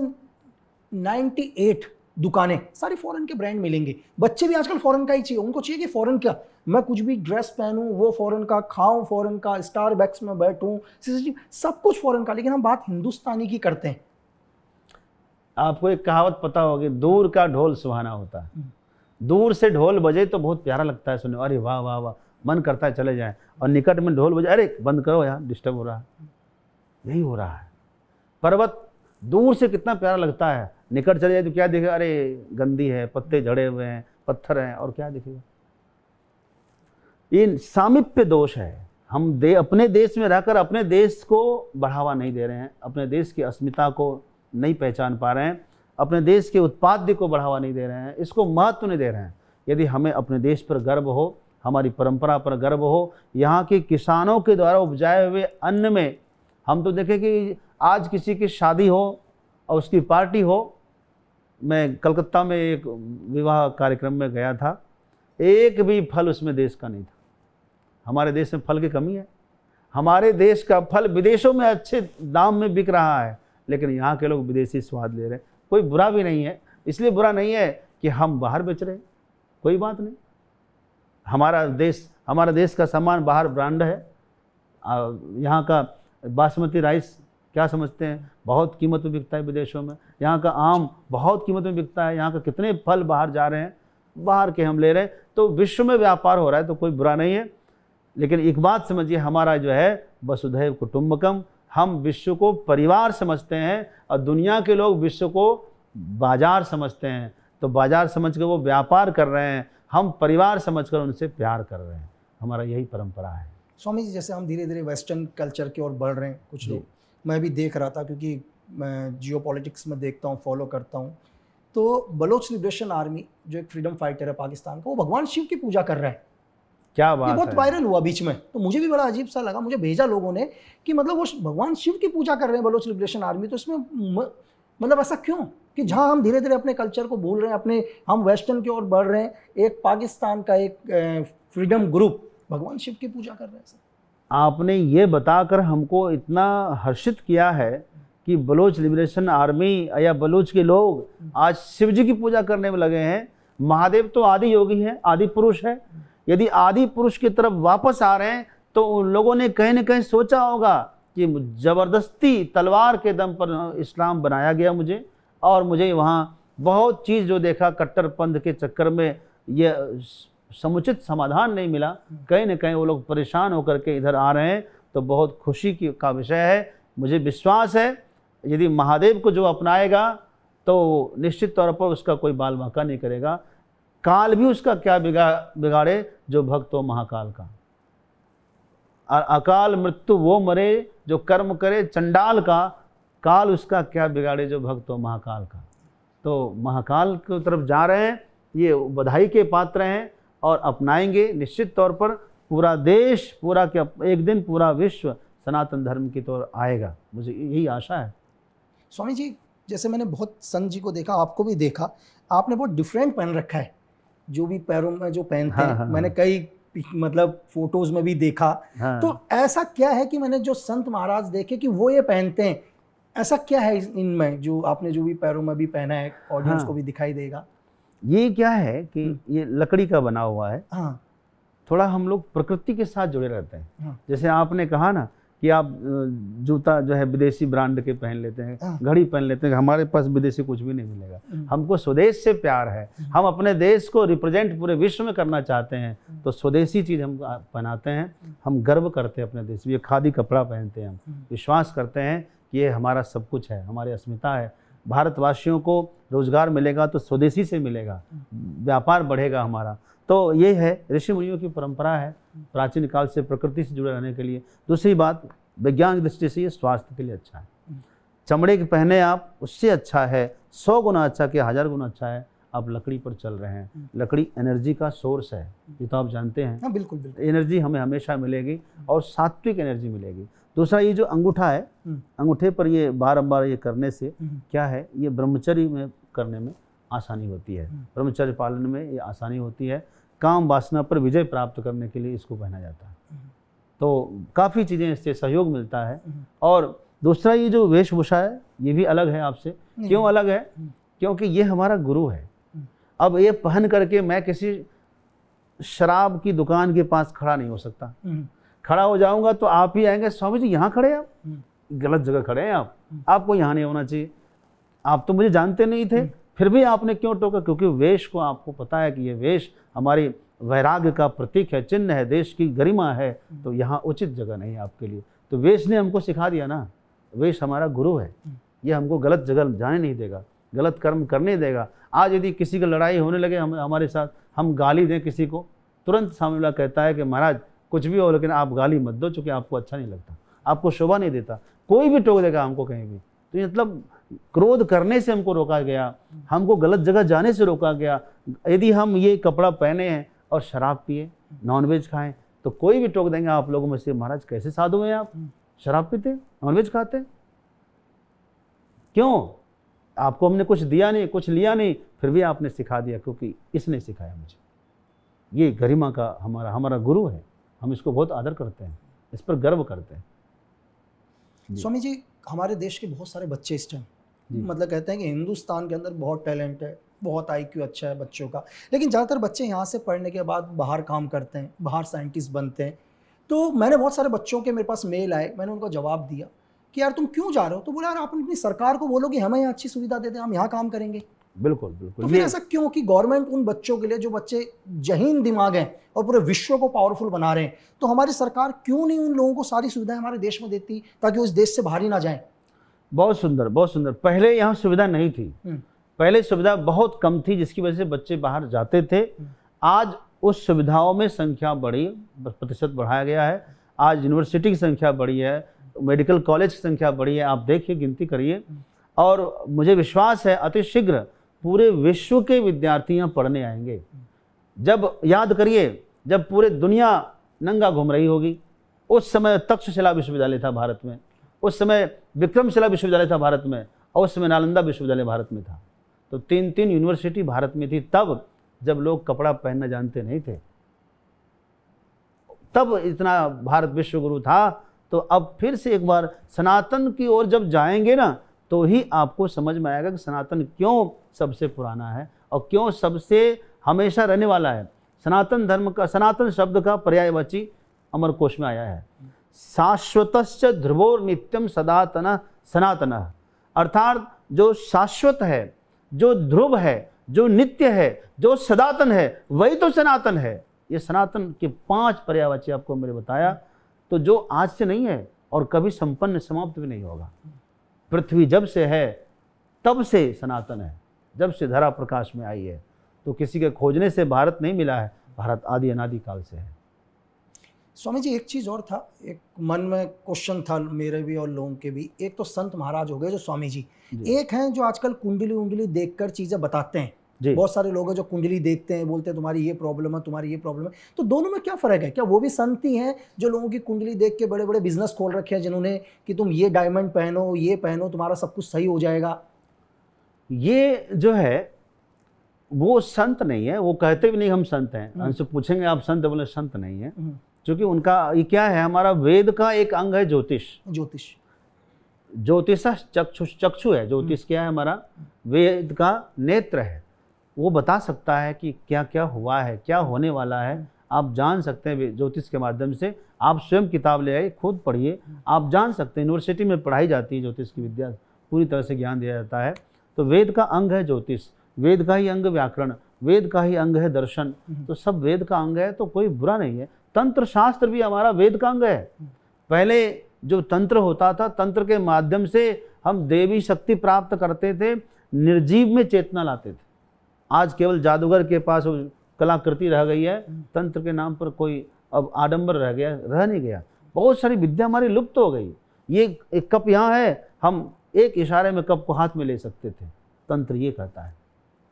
98 दुकानें सारी फॉरेन के ब्रांड मिलेंगे। बच्चे भी आजकल फॉरेन का ही चाहिए, उनको चाहिए कि फॉरेन का, मैं कुछ भी ड्रेस पहनूं वो फॉरेन का, खाऊं फॉरेन का, स्टारबक्स में बैठूं, सब कुछ फॉरेन का, लेकिन हम बात हिंदुस्तानी की करते हैं। आपको एक कहावत पता होगी, दूर का ढोल सुहाना होता है। दूर से ढोल बजे तो बहुत प्यारा लगता है सुनने, अरे वाह वाह वाह, मन करता है चले जाएं, और निकट में ढोल बजे, अरे बंद करो यार, डिस्टर्ब हो रहा है। यही हो रहा है। पर्वत दूर से कितना प्यारा लगता है, निकट चले जाए तो क्या दिखेगा, अरे गंदी है, पत्ते झड़े हुए हैं, पत्थर हैं, और क्या दिखेगा। ये सामीप्य दोष है। हम अपने देश में रहकर अपने देश को बढ़ावा नहीं दे रहे हैं, अपने देश की अस्मिता को नहीं पहचान पा रहे हैं, अपने देश के उत्पाद्य को बढ़ावा नहीं दे रहे हैं, इसको महत्व नहीं दे रहे हैं। यदि हमें अपने देश पर गर्व हो, हमारी परंपरा पर गर्व हो, यहाँ के किसानों के द्वारा उपजाए हुए अन्न में, हम तो देखें कि आज किसी की शादी हो और उसकी पार्टी हो, मैं कलकत्ता में एक विवाह कार्यक्रम में गया था, एक भी फल उसमें देश का नहीं था। हमारे देश में फल की कमी है। हमारे देश का फल विदेशों में अच्छे दाम में बिक रहा है, लेकिन यहाँ के लोग विदेशी स्वाद ले रहे हैं। कोई बुरा भी नहीं है, इसलिए बुरा नहीं है कि हम बाहर बेच रहे हैं, कोई बात नहीं। हमारा देश का सामान बाहर ब्रांड है। यहाँ का बासमती राइस क्या समझते हैं, बहुत कीमत में बिकता है विदेशों में। यहाँ का आम बहुत कीमत में बिकता है। यहाँ का कितने फल बाहर जा रहे हैं, बाहर के हम ले रहे हैं। तो विश्व में व्यापार हो रहा है, तो कोई बुरा नहीं है। लेकिन एक बात समझिए, हमारा जो है वसुधैव कुटुंबकम, हम विश्व को परिवार समझते हैं और दुनिया के लोग विश्व को बाजार समझते हैं। तो बाजार समझ कर वो व्यापार कर रहे हैं, हम परिवार समझकर उनसे प्यार कर रहे हैं। हमारा यही परंपरा है। स्वामी जी, जैसे हम धीरे धीरे वेस्टर्न कल्चर की ओर बढ़ रहे हैं, कुछ लोग, मैं भी देख रहा था क्योंकि मैं जियो पॉलिटिक्स में देखता हूँ, फॉलो करता हूँ, तो बलोच लिबरेशन आर्मी जो एक फ्रीडम फाइटर है पाकिस्तान का, वो भगवान शिव की पूजा कर रहा है। क्या बात है, ये बहुत वायरल हुआ बीच में, तो मुझे भी बड़ा अजीब सा लगा। मुझे भेजा लोगों ने कि मतलब वो भगवान शिव की पूजा कर रहे हैं बलोच लिबरेशन आर्मी, तो इसमें मतलब ऐसा क्यों कि जहाँ हम धीरे धीरे अपने कल्चर को भूल रहे हैं, अपने हम वेस्टर्न की ओर बढ़ रहे हैं, एक पाकिस्तान का एक फ्रीडम ग्रुप भगवान शिव की पूजा कर रहे हैं। आपने ये बताकर हमको इतना हर्षित किया है कि बलोच लिबरेशन आर्मी या बलोच के लोग आज शिव जी की पूजा करने में लगे हैं। महादेव तो आदि योगी है, आदि पुरुष है। यदि आदि पुरुष की तरफ वापस आ रहे हैं तो उन लोगों ने कहीं न कहीं सोचा होगा कि ज़बरदस्ती तलवार के दम पर इस्लाम बनाया गया मुझे, और मुझे वहाँ बहुत चीज़ जो देखा कट्टरपंथ के चक्कर में ये समुचित समाधान नहीं मिला। कहीं न कहीं वो लोग परेशान होकर के इधर आ रहे हैं, तो बहुत खुशी का विषय है। मुझे विश्वास है यदि महादेव को जो अपनाएगा तो निश्चित तौर पर उसका कोई बाल बांका नहीं करेगा। काल भी उसका क्या बिगाड़े जो भक्त हो महाकाल का। अकाल मृत्यु वो मरे जो कर्म करे चंडाल का, काल उसका क्या बिगाड़े जो भक्त हो महाकाल का। तो महाकाल की तरफ जा रहे हैं, ये बधाई के पात्र हैं और अपनाएंगे निश्चित तौर पर। पूरा देश, पूरा क्या एक दिन पूरा विश्व सनातन धर्म की तरफ आएगा, मुझे यही आशा है। स्वामी जी, जैसे मैंने बहुत संत जी को देखा, आपको भी देखा, आपने बहुत डिफरेंट पहन रखा है, जो भी पैरों में जो पहनते हैं। हाँ। मैंने कई मतलब फोटोज में भी देखा। हाँ। तो ऐसा क्या है कि मैंने जो संत महाराज देखे कि वो ये पहनते हैं, ऐसा क्या है इनमें जो आपने जो भी पैरों में भी पहना है, ऑडियंस हाँ। को भी दिखाई देगा? ये क्या है कि ये लकड़ी का बना हुआ है। हाँ। थोड़ा हम लोग प्रकृति के साथ जुड़े रहते हैं। हाँ। जैसे आपने कहा ना कि आप जूता जो है विदेशी ब्रांड के पहन लेते हैं, हाँ। घड़ी पहन लेते हैं। हमारे पास विदेशी कुछ भी नहीं मिलेगा। हमको स्वदेश से प्यार है, हम अपने देश को रिप्रेजेंट पूरे विश्व में करना चाहते हैं, तो स्वदेशी चीज़ हम पहनाते हैं। हम गर्व करते हैं अपने देश में, ये खादी कपड़ा पहनते हैं। हम विश्वास करते हैं कि ये हमारा सब कुछ है, हमारी अस्मिता है। भारतवासियों को रोजगार मिलेगा तो स्वदेशी से मिलेगा, व्यापार बढ़ेगा हमारा। तो ये है, ऋषि मुनियों की परंपरा है प्राचीन काल से प्रकृति से जुड़े रहने के लिए। दूसरी बात, वैज्ञानिक दृष्टि से ये स्वास्थ्य के लिए अच्छा है। चमड़े के पहने आप, उससे अच्छा है, 100 गुना अच्छा कि 1000 गुना अच्छा है आप लकड़ी पर चल रहे हैं। लकड़ी एनर्जी का सोर्स है, ये तो आप जानते हैं। हाँ, बिल्कुल बिल्कुल। एनर्जी हमें हमेशा मिलेगी और सात्विक एनर्जी मिलेगी। दूसरा, ये जो अंगूठा है, अंगूठे पर ये बारंबार ये करने से क्या है, ये ब्रह्मचर्य में करने में आसानी होती है, ब्रह्मचर्य पालन में ये आसानी होती है। काम वासना पर विजय प्राप्त करने के लिए इसको पहना जाता है। तो काफ़ी चीज़ें इससे सहयोग मिलता है। और दूसरा, ये जो वेशभूषा है ये भी अलग है आपसे। क्यों अलग है? क्योंकि ये हमारा गुरु है। अब ये पहन करके मैं किसी शराब की दुकान के पास खड़ा नहीं हो सकता। खड़ा हो जाऊंगा तो आप ही आएंगे, स्वामी जी यहाँ खड़े आप, गलत जगह खड़े हैं आप, आपको यहाँ नहीं होना चाहिए, आप तो मुझे जानते नहीं थे, फिर भी आपने क्यों टोका? क्योंकि वेश को आपको पता है कि ये वेश हमारी वैराग्य का प्रतीक है, चिन्ह है, देश की गरिमा है, तो यहाँ उचित जगह नहीं है आपके लिए। तो वेश ने हमको सिखा दिया ना, वेश हमारा गुरु है, ये हमको गलत जगह जाने नहीं देगा, गलत कर्म करने देगा। आज यदि किसी की लड़ाई होने लगे हमारे साथ, हम गाली दें किसी को, तुरंत सामने वाला कहता है कि महाराज कुछ भी हो लेकिन आप गाली मत दो, चूँकि आपको अच्छा नहीं लगता, आपको शोभा नहीं देता। कोई भी टोक देगा हमको कहीं भी। तो ये मतलब क्रोध करने से हमको रोका गया, हमको गलत जगह जाने से रोका गया। यदि हम ये कपड़ा पहने हैं और शराब पिए, नॉनवेज खाएं, तो कोई भी टोक देंगे आप लोगों में से, महाराज कैसे साधु हैं आप, शराब पीते, नॉनवेज खाते, क्यों? आपको हमने कुछ दिया नहीं, कुछ लिया नहीं, फिर भी आपने सिखा दिया, क्योंकि इसने सिखाया मुझे। ये गरिमा का हमारा गुरु है, हम इसको बहुत आदर करते हैं, इस पर गर्व करते हैं। स्वामी जी, हमारे देश के बहुत सारे बच्चे इस टाइम मतलब कहते हैं कि हिंदुस्तान के अंदर बहुत टैलेंट है, बहुत IQ अच्छा है बच्चों का, लेकिन ज़्यादातर बच्चे यहाँ से पढ़ने के बाद बाहर काम करते हैं, बाहर साइंटिस्ट बनते हैं। तो मैंने बहुत सारे बच्चों के मेरे पास मेल आए, मैंने उनको जवाब दिया कि यार तुम क्यों जा रहे हो? तो बोला यार आप अपनी सरकार को बोलो कि हमें यहाँ अच्छी सुविधा देते हैं, हम यहाँ काम करेंगे। बिल्कुल बिल्कुल। तो फिर ऐसा क्यों कि गवर्नमेंट उन बच्चों के लिए, जो बच्चे जहीन दिमाग हैं और पूरे विश्व को पावरफुल बना रहे हैं, तो हमारी सरकार क्यों नहीं उन लोगों को सारी सुविधाएं हमारे देश में देती ताकि वो इस देश से बाहर ही ना जाएं? बहुत सुंदर, बहुत सुंदर। पहले यहाँ सुविधा नहीं थी, पहले सुविधा बहुत कम थी, जिसकी वजह से बच्चे बाहर जाते थे। आज उस सुविधाओं में संख्या बढ़ी, प्रतिशत बढ़ाया गया है। आज यूनिवर्सिटी की संख्या बढ़ी है, मेडिकल कॉलेज की संख्या बढ़ी है। आप देखिए, गिनती करिए, और मुझे विश्वास है अति शीघ्र पूरे विश्व के विद्यार्थी यहाँ पढ़ने आएंगे। जब याद करिए, जब पूरे दुनिया नंगा घूम रही होगी, उस समय तक्षशिला विश्वविद्यालय था भारत में, उस समय विक्रमशिला विश्वविद्यालय था भारत में, और उस समय नालंदा विश्वविद्यालय भारत में था। तो 3 यूनिवर्सिटी भारत में थी तब, जब लोग कपड़ा पहनना जानते नहीं थे, तब इतना भारत विश्व गुरु था। तो अब फिर से एक बार सनातन की ओर जब जाएंगे ना, तो ही आपको समझ में आएगा कि सनातन क्यों सबसे पुराना है और क्यों सबसे हमेशा रहने वाला है। सनातन धर्म का, सनातन शब्द का पर्यायवाची अमरकोश में आया है, शाश्वतश्च ध्रुवोर नित्यम सनातन सनातन, अर्थात जो शाश्वत है, जो ध्रुव है, जो नित्य है, जो सनातन है, वही तो सनातन है। ये सनातन के 5 पर्यायवाची आपको मैंने बताया, तो जो आज से नहीं है और कभी संपन्न समाप्त भी नहीं होगा। पृथ्वी जब से है तब से सनातन है, जब से धरा प्रकाश में आई है। तो किसी के खोजने से भारत नहीं मिला है, भारत आदि अनादि काल से है। स्वामी जी, एक चीज़ और था, एक मन में क्वेश्चन था मेरे भी और लोगों के भी। एक तो संत महाराज हो गए जो स्वामी जी, एक हैं जो आजकल कुंडली उंडली देखकर चीज़ें बताते हैं। बहुत सारे लोग हैं जो कुंडली देखते हैं, बोलते हैं तुम्हारी ये प्रॉब्लम है, तुम्हारी ये प्रॉब्लम है। तो दोनों में क्या फ़र्क है? क्या वो भी संत ही हैं जो लोगों की कुंडली देख के बड़े बड़े बिजनेस खोल रखे हैं, जिन्होंने कि तुम ये डायमंड पहनो, ये पहनो, तुम्हारा सब कुछ सही हो जाएगा? ये जो है वो संत नहीं है, वो कहते भी नहीं हम संत हैं। हमसे पूछेंगे आप संत, बोले संत नहीं है, क्योंकि उनका ये क्या है, हमारा वेद का एक अंग है ज्योतिष। ज्योतिष चक्षु है। ज्योतिष क्या है? हमारा वेद का नेत्र है। वो बता सकता है कि क्या क्या हुआ है, क्या होने वाला है। आप जान सकते हैं ज्योतिष के माध्यम से। आप स्वयं किताब ले आइए, खुद पढ़िए, आप जान सकते हैं। यूनिवर्सिटी में पढ़ाई जाती है ज्योतिष की विद्या, पूरी तरह से ज्ञान दिया जाता है। तो वेद का अंग है ज्योतिष, वेद का ही अंग व्याकरण, वेद का ही अंग है दर्शन। तो सब वेद का अंग है, तो कोई बुरा नहीं है। तंत्र शास्त्र भी हमारा वेद का अंग है। पहले जो तंत्र होता था, तंत्र के माध्यम से हम देवी शक्ति प्राप्त करते थे, निर्जीव में चेतना लाते थे। आज केवल जादूगर के पास कलाकृति रह गई है, तंत्र के नाम पर कोई अब आडंबर रह नहीं गया। बहुत सारी विद्या हमारी लुप्त हो गई। ये एक कप यहाँ है, हम एक इशारे में कप को हाथ में ले सकते थे, तंत्र ये कहता है।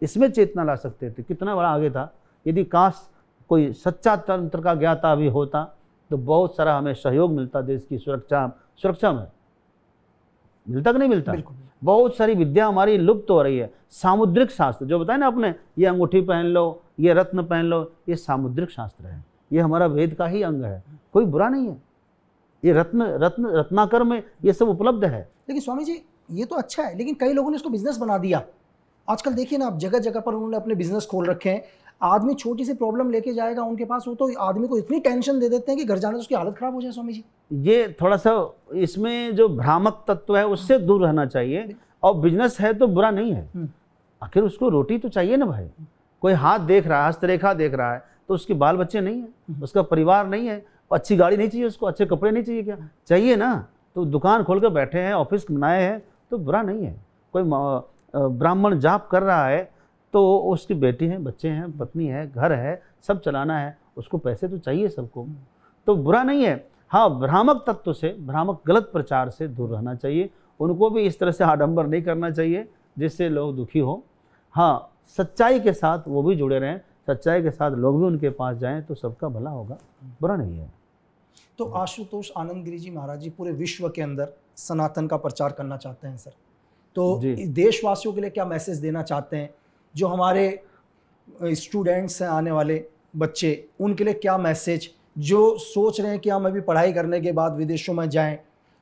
इसमें चेतना ला सकते थे, कितना बड़ा आगे था। यदि काश कोई सच्चा तंत्र का ज्ञाता भी होता तो बहुत सारा हमें सहयोग मिलता, देश की सुरक्षा में मिलता कि नहीं मिलता। बहुत सारी विद्या हमारी लुप्त हो रही है। सामुद्रिक शास्त्र जो बताए ना आपने, ये अंगूठी पहन लो, ये रत्न पहन लो, ये सामुद्रिक शास्त्र है। ये हमारा वेद का ही अंग है, कोई बुरा नहीं है। ये रत्नाकर में ये सब उपलब्ध है। लेकिन स्वामी जी, ये तो अच्छा है, लेकिन कई लोगों ने इसको बिजनेस बना दिया। आजकल देखिए ना, आप जगह जगह पर उन्होंने अपने बिजनेस खोल रखे हैं। आदमी छोटी सी प्रॉब्लम लेके जाएगा उनके पास, वो तो आदमी को इतनी टेंशन दे देते हैं कि घर जाने से उसकी हालत खराब हो जाए। स्वामी जी, ये थोड़ा सा इसमें जो भ्रामक तत्व है उससे दूर रहना चाहिए। और बिजनेस है तो बुरा नहीं है, आखिर उसको रोटी तो चाहिए ना भाई। कोई हाथ देख रहा है, हस्तरेखा देख रहा है, तो उसके बाल बच्चे नहीं है, उसका परिवार नहीं है, अच्छी गाड़ी नहीं चाहिए उसको, अच्छे कपड़े नहीं चाहिए, क्या चाहिए ना। तो दुकान खोल कर बैठे हैं, ऑफिस बनाए हैं, तो बुरा नहीं है। कोई ब्राह्मण जाप कर रहा है तो उसकी बेटी है, बच्चे हैं, पत्नी है, घर है, सब चलाना है, उसको पैसे तो चाहिए सबको, तो बुरा नहीं है। हाँ, भ्रामक तत्व से, भ्रामक गलत प्रचार से दूर रहना चाहिए। उनको भी इस तरह से आडंबर नहीं करना चाहिए जिससे लोग दुखी हो। हाँ, सच्चाई के साथ वो भी जुड़े रहें, सच्चाई के साथ लोग भी उनके पास जाएं, तो सबका भला होगा, बुरा नहीं है। तो आशुतोष आनंद गिरी जी महाराज जी पूरे विश्व के अंदर सनातन का प्रचार करना चाहते हैं सर, तो जी। इस देशवासियों के लिए क्या मैसेज देना चाहते हैं, जो हमारे स्टूडेंट्स हैं, आने वाले बच्चे, उनके लिए क्या मैसेज, जो सोच रहे हैं कि हम अभी पढ़ाई करने के बाद विदेशों में जाएं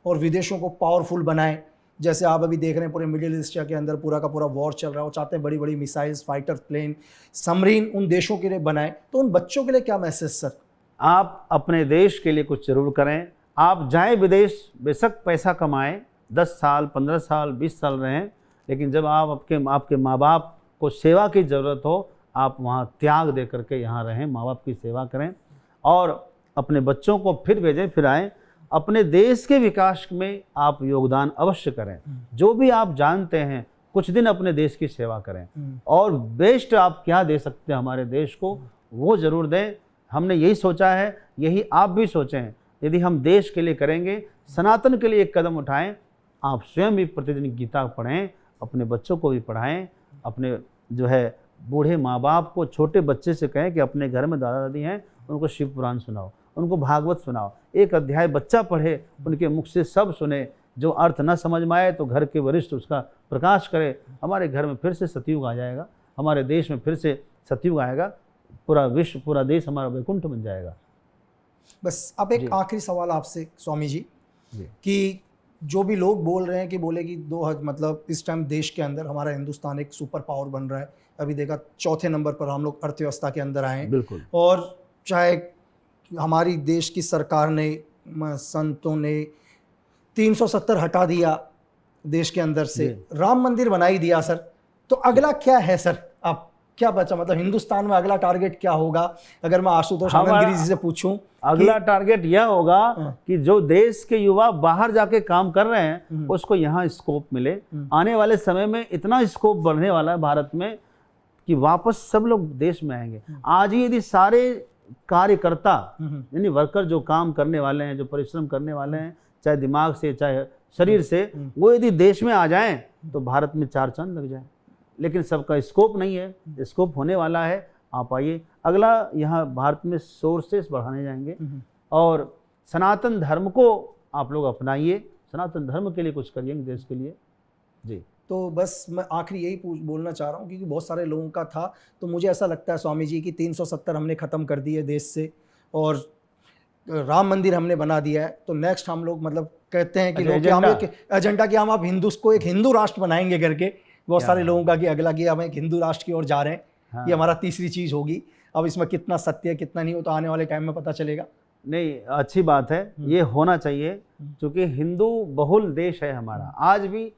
और विदेशों को पावरफुल बनाएं, जैसे आप अभी देख रहे हैं पूरे मिडिल ईस्ट के अंदर पूरा का पूरा वॉर चल रहा है, वो चाहते हैं बड़ी बड़ी मिसाइल्स, फाइटर प्लेन, सबमरीन उन देशों के लिए बनाएं, तो उन बच्चों के लिए क्या मैसेज सर? आप अपने देश के लिए कुछ जरूर करें। आप जाएं विदेश, बेशक पैसा कमाएं, 10 साल 15 साल 20 साल रहें, लेकिन जब आप आपके माँ बाप को सेवा की ज़रूरत हो, आप वहाँ त्याग दे करके यहाँ रहें, माँ बाप की सेवा करें और अपने बच्चों को फिर भेजें, फिर आएँ। अपने देश के विकास में आप योगदान अवश्य करें। जो भी आप जानते हैं, कुछ दिन अपने देश की सेवा करें और बेस्ट आप क्या दे सकते हैं हमारे देश को, वो ज़रूर दें। हमने यही सोचा है, यही आप भी सोचें। यदि हम देश के लिए करेंगे, सनातन के लिए एक कदम उठाएं, आप स्वयं भी प्रतिदिन गीता पढ़ें, अपने बच्चों को भी पढ़ाएं, अपने जो है बूढ़े माँ बाप को छोटे बच्चे से कहें कि अपने घर में दादा दादी हैं, उनको शिव पुराण सुनाओ, उनको भागवत सुनाओ, एक अध्याय बच्चा पढ़े, उनके मुख से सब सुने। जो अर्थ न समझ में आए तो घर के वरिष्ठ उसका प्रकाश करे। हमारे घर में फिर से सतयुग आ जाएगा, हमारे देश में फिर से सतयुग आएगा, पूरा विश्व, पूरा देश हमारा वैकुंठ बन जाएगा। बस अब एक आखिरी सवाल आपसे स्वामी जी, कि जो भी लोग बोल रहे हैं कि बोले कि मतलब इस टाइम देश के अंदर हमारा हिंदुस्तान एक सुपर पावर बन रहा है, अभी देखा 4थे नंबर पर हम लोग अर्थव्यवस्था के अंदर आए, बिल्कुल। और चाहे हमारी देश की सरकार ने, संतों ने 370 हटा दिया देश के अंदर से, राम मंदिर बना ही दिया सर, तो अगला क्या है सर? आप क्या बचा, मतलब हिंदुस्तान में अगला टारगेट क्या होगा? अगर मैं आशुतोष आनंदगिरी जी से पूछूं, अगला टारगेट यह होगा कि जो देश के युवा बाहर जाके काम कर रहे हैं उसको यहाँ स्कोप मिले। आने वाले समय में इतना स्कोप बढ़ने वाला है भारत में कि वापस सब लोग देश में आएंगे। आज ही यदि सारे कार्यकर्ता यानी वर्कर, जो काम करने वाले हैं, जो परिश्रम करने वाले हैं, चाहे दिमाग से चाहे शरीर से, वो यदि देश में आ जाएं तो भारत में 4 चांद लग जाए। लेकिन सबका स्कोप नहीं है, स्कोप होने वाला है। आप आइए, अगला यहाँ भारत में सोर्सेस बढ़ाने जाएंगे और सनातन धर्म को आप लोग अपनाइए, सनातन धर्म के लिए कुछ करिए देश के लिए। जी, तो बस मैं आखिरी यही बोलना चाह रहा हूँ, क्योंकि बहुत सारे लोगों का था, तो मुझे ऐसा लगता है स्वामी जी कि 370 हमने ख़त्म कर दिए देश से और राम मंदिर हमने बना दिया है, तो नेक्स्ट हम लोग मतलब कहते हैं कि लोग हम एक एजेंडा कि हम आप को एक हिंदू राष्ट्र बनाएंगे करके, बहुत सारे लोगों का कि अगला कि हम एक हिंदू राष्ट्र की ओर जा रहे हैं। हाँ। ये हमारा तीसरी चीज़ होगी। अब इसमें कितना सत्य है कितना नहीं हो तो आने वाले टाइम में पता चलेगा। नहीं, अच्छी बात है, ये होना चाहिए, क्योंकि हिंदू बहुल देश है हमारा। आज भी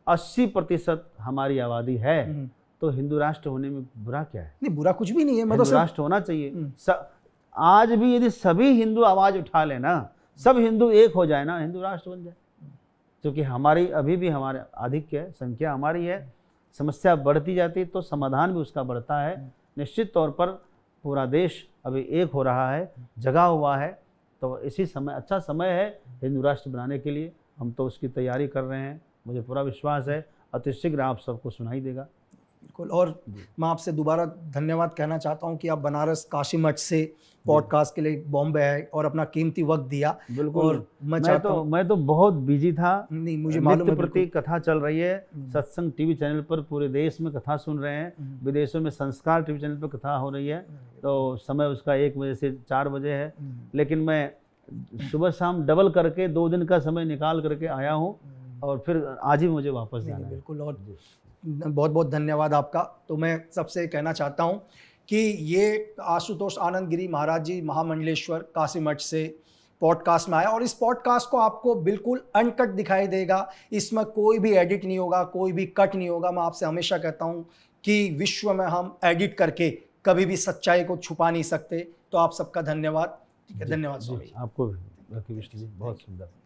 80% हमारी आबादी है, तो हिंदू राष्ट्र होने में बुरा क्या है? नहीं, बुरा कुछ भी नहीं है, हिंदू राष्ट्र होना चाहिए। आज भी यदि सभी हिंदू आवाज़ उठा लेना, सब हिंदू एक हो जाए ना, हिंदू राष्ट्र बन जाए। क्योंकि हमारी अभी भी हमारे आधिक्य है, संख्या हमारी है, समस्या बढ़ती जाती तो समाधान भी उसका बढ़ता है। निश्चित तौर पर पूरा देश अभी एक हो रहा है, जगा हुआ है, तो इसी समय अच्छा समय है हिंदू राष्ट्र बनाने के लिए। हम तो उसकी तैयारी कर रहे हैं, मुझे पूरा विश्वास है अति शीघ्र आप सबको सुनाई देगा। बिल्कुल। और मैं आपसे दोबारा धन्यवाद कहना चाहता हूं कि आप बनारस काशी मठ से पॉडकास्ट के लिए बॉम्बे आए और अपना कीमती वक्त दिया। बिल्कुल। और मैं तो बहुत बिजी था। नहीं, मुझे मालूम है। प्रति कथा चल रही है, सत्संग टीवी चैनल पर पूरे देश में कथा सुन रहे हैं, विदेशों में संस्कार टीवी चैनल पर कथा हो रही है, तो समय उसका 1 बजे से 4 बजे है। लेकिन मैं सुबह शाम डबल करके 2 दिन का समय निकाल करके आया हूँ और फिर आज ही मुझे वापस जाना है। बिल्कुल, और बहुत बहुत धन्यवाद आपका। तो मैं सबसे कहना चाहता हूँ कि ये आशुतोष आनंदगिरी महाराज जी महामंडलेश्वर काशी मठ से पॉडकास्ट में आया, और इस पॉडकास्ट को आपको बिल्कुल अनकट दिखाई देगा, इसमें कोई भी एडिट नहीं होगा, कोई भी कट नहीं होगा। मैं आपसे हमेशा कहता हूँ कि विश्व में हम एडिट करके कभी भी सच्चाई को छुपा नहीं सकते। तो आप सबका धन्यवाद। ठीक है, धन्यवाद स्वामी। आपको भी बहुत सुंदर।